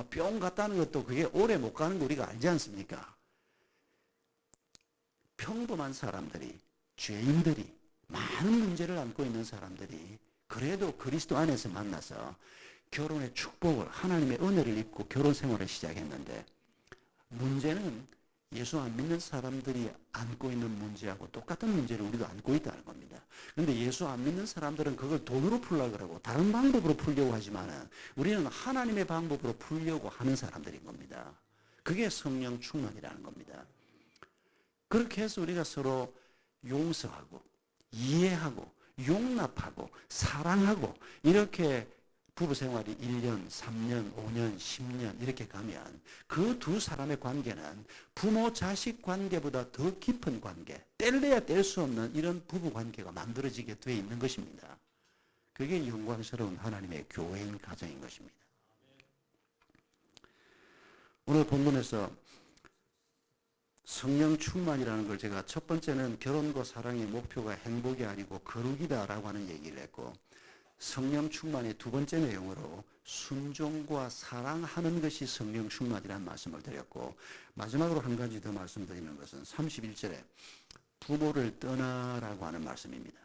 B: 뿅 갔다는 것도 그게 오래 못 가는 거 우리가 알지 않습니까? 평범한 사람들이, 죄인들이, 많은 문제를 안고 있는 사람들이 그래도 그리스도 안에서 만나서 결혼의 축복을, 하나님의 은혜를 입고 결혼 생활을 시작했는데, 문제는 예수 안 믿는 사람들이 안고 있는 문제하고 똑같은 문제를 우리도 안고 있다는 겁니다. 그런데 예수 안 믿는 사람들은 그걸 돈으로 풀려고 그러고 다른 방법으로 풀려고 하지만 우리는 하나님의 방법으로 풀려고 하는 사람들인 겁니다. 그게 성령 충만이라는 겁니다. 그렇게 해서 우리가 서로 용서하고 이해하고 용납하고 사랑하고 이렇게 부부 생활이 1년, 3년, 5년, 10년 이렇게 가면 그 두 사람의 관계는 부모 자식 관계보다 더 깊은 관계, 뗄래야 뗄 수 없는 이런 부부 관계가 만들어지게 돼 있는 것입니다. 그게 영광스러운 하나님의 교회인 가정인 것입니다. 오늘 본문에서 성령 충만이라는 걸 제가 첫 번째는 결혼과 사랑의 목표가 행복이 아니고 거룩이다라고 하는 얘기를 했고, 성령 충만의 두 번째 내용으로 순종과 사랑하는 것이 성령 충만이라는 말씀을 드렸고, 마지막으로 한 가지 더 말씀드리는 것은 31절에 부모를 떠나라고 하는 말씀입니다.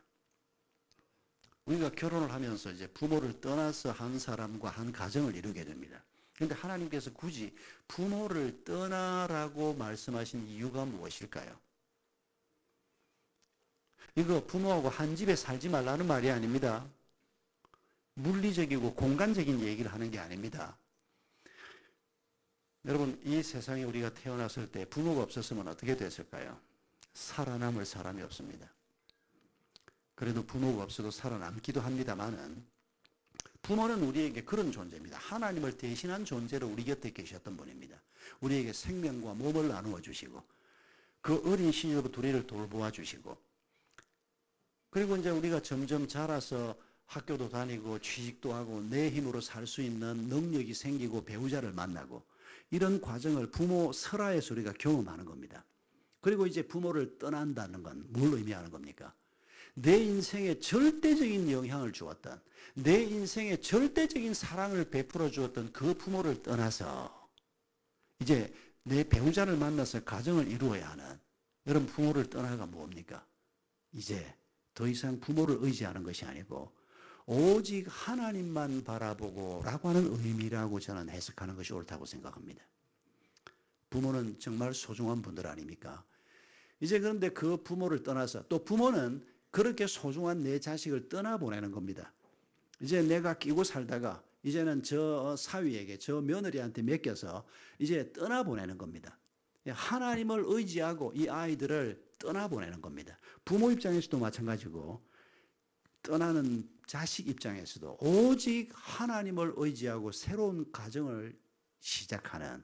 B: 우리가 결혼을 하면서 이제 부모를 떠나서 한 사람과 한 가정을 이루게 됩니다. 그런데 하나님께서 굳이 부모를 떠나라고 말씀하신 이유가 무엇일까요? 이거 부모하고 한 집에 살지 말라는 말이 아닙니다. 물리적이고 공간적인 얘기를 하는 게 아닙니다. 여러분, 이 세상에 우리가 태어났을 때 부모가 없었으면 어떻게 됐을까요? 살아남을 사람이 없습니다. 그래도 부모가 없어도 살아남기도 합니다만은, 부모는 우리에게 그런 존재입니다. 하나님을 대신한 존재로 우리 곁에 계셨던 분입니다. 우리에게 생명과 몸을 나누어 주시고, 그 어린 시절부터 우리를 돌보아 주시고, 그리고 이제 우리가 점점 자라서 학교도 다니고 취직도 하고 내 힘으로 살 수 있는 능력이 생기고 배우자를 만나고, 이런 과정을 부모 설하에서 우리가 경험하는 겁니다. 그리고 이제 부모를 떠난다는 건 뭘 의미하는 겁니까? 내 인생에 절대적인 영향을 주었던, 내 인생에 절대적인 사랑을 베풀어 주었던 그 부모를 떠나서 이제 내 배우자를 만나서 가정을 이루어야 하는, 여러분, 부모를 떠나가 뭡니까? 이제 더 이상 부모를 의지하는 것이 아니고 오직 하나님만 바라보고 라고 하는 의미라고 저는 해석하는 것이 옳다고 생각합니다. 부모는 정말 소중한 분들 아닙니까? 이제 그런데 그 부모를 떠나서, 또 부모는 그렇게 소중한 내 자식을 떠나보내는 겁니다. 이제 내가 끼고 살다가 이제는 저 사위에게, 저 며느리한테 맡겨서 이제 떠나보내는 겁니다. 하나님을 의지하고 이 아이들을 떠나보내는 겁니다. 부모 입장에서도 마찬가지고, 떠나는 자식 입장에서도 오직 하나님을 의지하고 새로운 가정을 시작하는,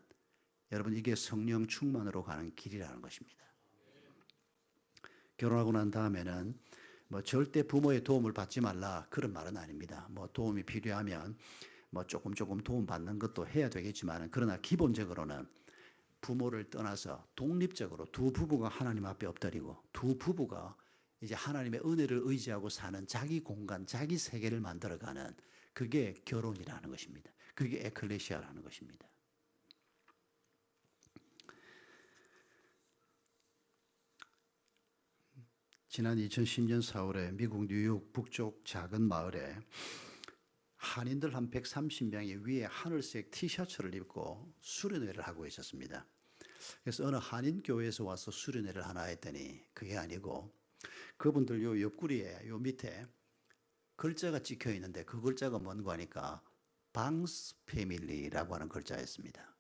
B: 여러분, 이게 성령 충만으로 가는 길이라는 것입니다. 결혼하고 난 다음에는 뭐 절대 부모의 도움을 받지 말라, 그런 말은 아닙니다. 뭐 도움이 필요하면 뭐 조금 도움 받는 것도 해야 되겠지만, 그러나 기본적으로는 부모를 떠나서 독립적으로 두 부부가 하나님 앞에 엎드리고 두 부부가 이제 하나님의 은혜를 의지하고 사는 자기 공간, 자기 세계를 만들어가는, 그게 결혼이라는 것입니다. 그게 에클레시아라는 것입니다. 지난 2010년 4월에 미국 뉴욕 북쪽 작은 마을에 한인들 한 130명이 위에 하늘색 티셔츠를 입고 수련회를 하고 있었습니다. 그래서 어느 한인 교회에서 와서 수련회를 하나 했더니 그게 아니고, 그분들 요 옆구리에 요 밑에 글자가 찍혀 있는데 그 글자가 뭔가 하니까 방스 패밀리라고 하는 글자였습니다.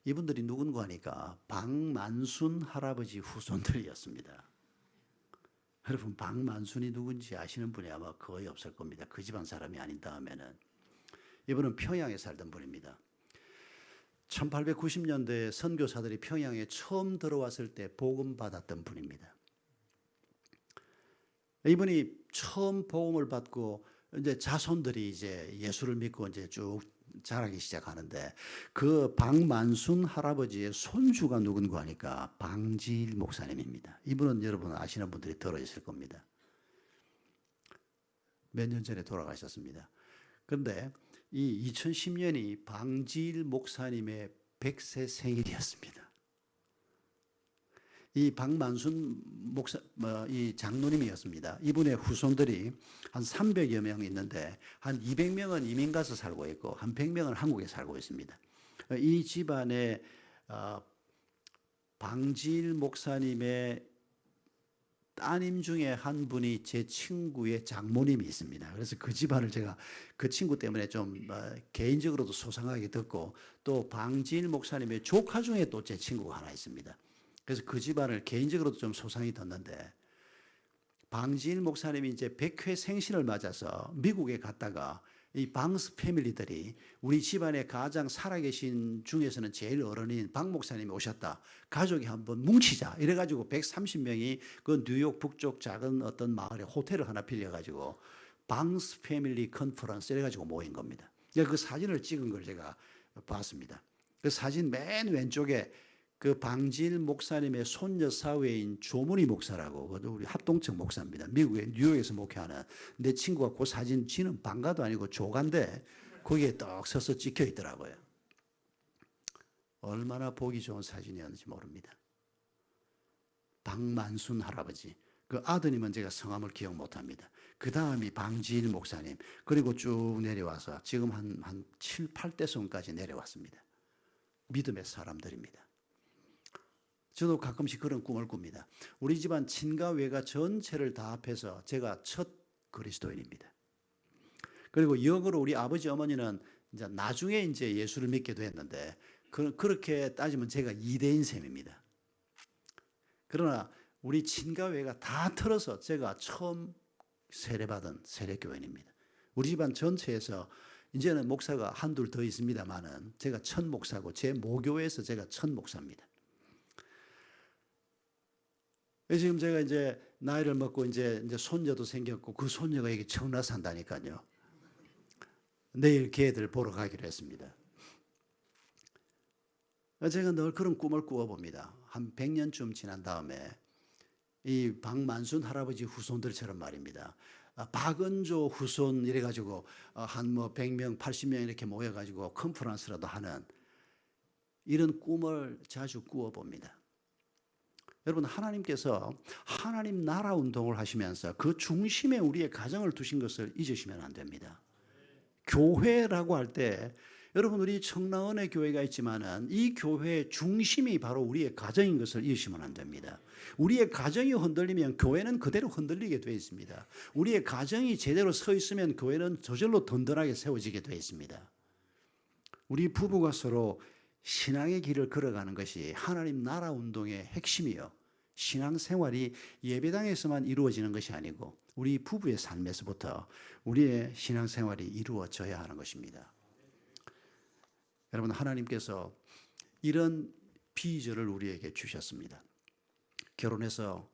B: 이분들이 누군가 하니까 박만순 할아버지 후손들이었습니다. 여러분, 박만순이 누군지 아시는 분이 아마 거의 없을 겁니다. 그 집안 사람이 아닌 다음에는. 이분은 평양에 살던 분입니다. 1890년대에 선교사들이 평양에 처음 들어왔을 때 복음 받았던 분입니다. 이분이 처음 복음을 받고 이제 자손들이 이제 예수를 믿고 이제 쭉 자라기 시작하는데, 그 박만순 할아버지의 손주가 누군가 하니까 방지일 목사님입니다. 이분은 여러분 아시는 분들이 들어있을 겁니다. 몇 년 전에 돌아가셨습니다. 그런데 이 2010년이 방지일 목사님의 100세 생일이었습니다. 이 박만순 목사, 이 장로님이었습니다. 이분의 후손들이 한 300여 명 있는데 한 200명은 이민 가서 살고 있고 한 100명은 한국에 살고 있습니다. 이 집안에 방지일 목사님의 따님 중에 한 분이 제 친구의 장모님이 있습니다. 그래서 그 집안을 제가 그 친구 때문에 좀 개인적으로도 소상하게 듣고, 또 방지일 목사님의 조카 중에 또 제 친구가 하나 있습니다.
A: 그래서 그 집안을 개인적으로도 좀 소상히 뒀는데 방지일 목사님이 이제 100회 생신을 맞아서 미국에 갔다가 이 방스 패밀리들이 우리 집안에 가장 살아계신 중에서는 제일 어른인 박 목사님이 오셨다. 가족이 한번 뭉치자. 이래가지고 130명이 그 뉴욕 북쪽 작은 어떤 마을에 호텔을 하나 빌려가지고 방스 패밀리 컨퍼런스 이래가지고 모인 겁니다. 그 사진을 찍은 걸 제가 봤습니다. 그 사진 맨 왼쪽에 그 방질 목사님의 손녀 사회인 조문희 목사라고 그것도 우리 합동청 목사입니다. 미국의 뉴욕에서 목회하는 내 친구가 그 사진 지는 방가도 아니고 조간데 거기에 떡 서서 찍혀 있더라고요. 얼마나 보기 좋은 사진이었는지 모릅니다. 박만순 할아버지 그 아드님은 제가 성함을 기억 못합니다. 그 다음이 방지일 목사님 그리고 쭉 내려와서 지금 한 7, 8대손까지 내려왔습니다. 믿음의 사람들입니다. 저도 가끔씩 그런 꿈을 꿉니다. 우리 집안 친가 외가 전체를 다 합해서 제가 첫 그리스도인입니다. 그리고 역으로 우리 아버지 어머니는 이제 나중에 이제 예수를 믿기도 했는데 그렇게 따지면 제가 2대인 셈입니다. 그러나 우리 친가 외가 다 틀어서 제가 처음 세례받은 세례교인입니다. 우리 집안 전체에서 이제는 목사가 한둘 더 있습니다만은 제가 첫 목사고 제 모교에서 제가 첫 목사입니다. 지금 제가 이제 나이를 먹고 이제 손녀도 생겼고 그 손녀가 여기 청라 산다니까요. 내일 걔들 보러 가기로 했습니다. 제가 늘 그런 꿈을 꾸어봅니다. 한 100년쯤 지난 다음에 이 박만순 할아버지 후손들처럼 말입니다. 박은조 후손 이래가지고 한 뭐 100명, 80명 이렇게 모여가지고 컨퍼런스라도 하는 이런 꿈을 자주 꾸어봅니다. 여러분 하나님께서 하나님 나라 운동을 하시면서 그 중심에 우리의 가정을 두신 것을 잊으시면 안 됩니다. 교회라고 할 때 여러분 우리 청라은혜 교회가 있지만은 이 교회의 중심이 바로 우리의 가정인 것을 잊으시면 안 됩니다. 우리의 가정이 흔들리면 교회는 그대로 흔들리게 되어 있습니다. 우리의 가정이 제대로 서 있으면 교회는 저절로 든든하게 세워지게 되어 있습니다. 우리 부부가 서로 신앙의 길을 걸어가는 것이 하나님 나라 운동의 핵심이요. 신앙생활이 예배당에서만 이루어지는 것이 아니고 우리 부부의 삶에서부터 우리의 신앙생활이 이루어져야 하는 것입니다. 여러분 하나님께서 이런 비전을 우리에게 주셨습니다. 결혼해서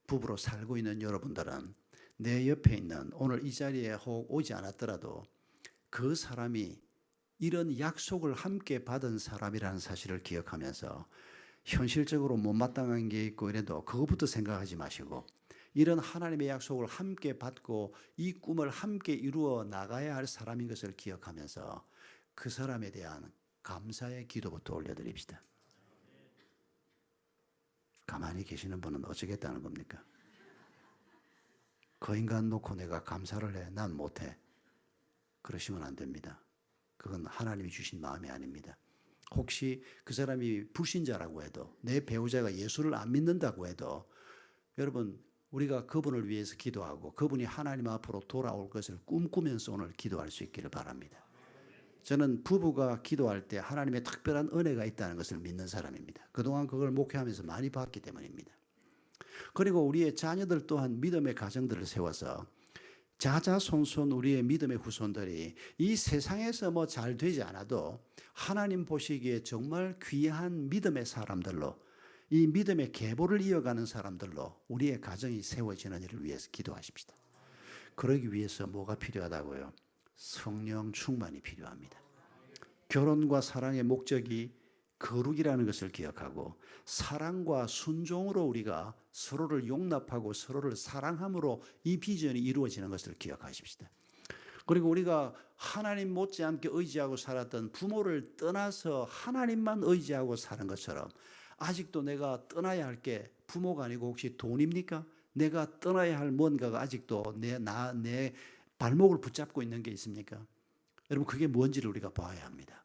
A: 부부로 살고 있는 여러분들은 내 옆에 있는 오늘 이 자리에 혹 오지 않았더라도 그 사람이 이런 약속을 함께 받은 사람이라는 사실을 기억하면서 현실적으로 못마땅한 게 있고 이래도 그것부터 생각하지 마시고 이런 하나님의 약속을 함께 받고 이 꿈을 함께 이루어 나가야 할 사람인 것을 기억하면서 그 사람에 대한 감사의 기도부터 올려드립시다. 가만히 계시는 분은 어쩌겠다는 겁니까? 그 인간 놓고 내가 감사를 해? 난 못해. 그러시면 안 됩니다. 그건 하나님이 주신 마음이 아닙니다. 혹시 그 사람이 불신자라고 해도 내 배우자가 예수를 안 믿는다고 해도 여러분 우리가 그분을 위해서 기도하고 그분이 하나님 앞으로 돌아올 것을 꿈꾸면서 오늘 기도할 수 있기를 바랍니다. 저는 부부가 기도할 때 하나님의 특별한 은혜가 있다는 것을 믿는 사람입니다. 그동안 그걸 목회하면서 많이 봤기 때문입니다. 그리고 우리의 자녀들 또한 믿음의 가정들을 세워서 자자손손 우리의 믿음의 후손들이 이 세상에서 뭐 잘 되지 않아도 하나님 보시기에 정말 귀한 믿음의 사람들로 이 믿음의 계보를 이어가는 사람들로 우리의 가정이 세워지는 일을 위해서 기도하십시다. 그러기 위해서 뭐가 필요하다고요? 성령 충만이 필요합니다. 결혼과 사랑의 목적이 거룩이라는 것을 기억하고 사랑과 순종으로 우리가 서로를 용납하고 서로를 사랑함으로 이 비전이 이루어지는 것을 기억하십시다. 그리고 우리가 하나님 못지않게 의지하고 살았던 부모를 떠나서 하나님만 의지하고 사는 것처럼 아직도 내가 떠나야 할 게 부모가 아니고 혹시 돈입니까? 내가 떠나야 할 뭔가가 아직도 내 발목을 붙잡고 있는 게 있습니까? 여러분 그게 뭔지를 우리가 봐야 합니다.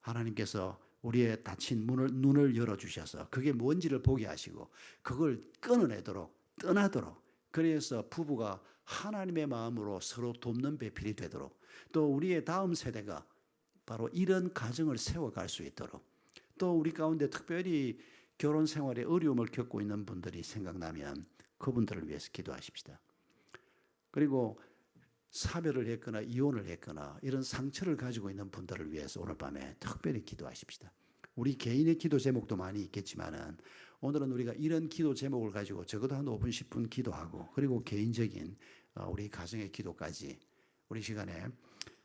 A: 하나님께서 우리의 닫힌 눈을 열어주셔서 그게 뭔지를 보게 하시고 그걸 끊어내도록 떠나도록 그래서 부부가 하나님의 마음으로 서로 돕는 배필이 되도록 또 우리의 다음 세대가 바로 이런 가정을 세워갈 수 있도록 또 우리 가운데 특별히 결혼 생활에 어려움을 겪고 있는 분들이 생각나면 그분들을 위해서 기도하십시다. 그리고 사별을 했거나 이혼을 했거나 이런 상처를 가지고 있는 분들을 위해서 오늘 밤에 특별히 기도하십시다. 우리 개인의 기도 제목도 많이 있겠지만은 오늘은 우리가 이런 기도 제목을 가지고 적어도 한 5분 10분 기도하고 그리고 개인적인 우리 가정의 기도까지 우리 시간에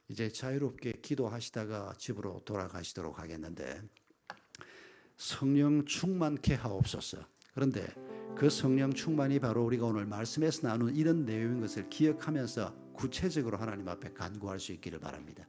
A: 이제 자유롭게 기도하시다가 집으로 돌아가시도록 하겠는데 성령 충만케 하옵소서. 그런데 그 성령 충만이 바로 우리가 오늘 말씀에서 나눈 이런 내용인 것을 기억하면서 구체적으로 하나님 앞에 간구할 수 있기를 바랍니다.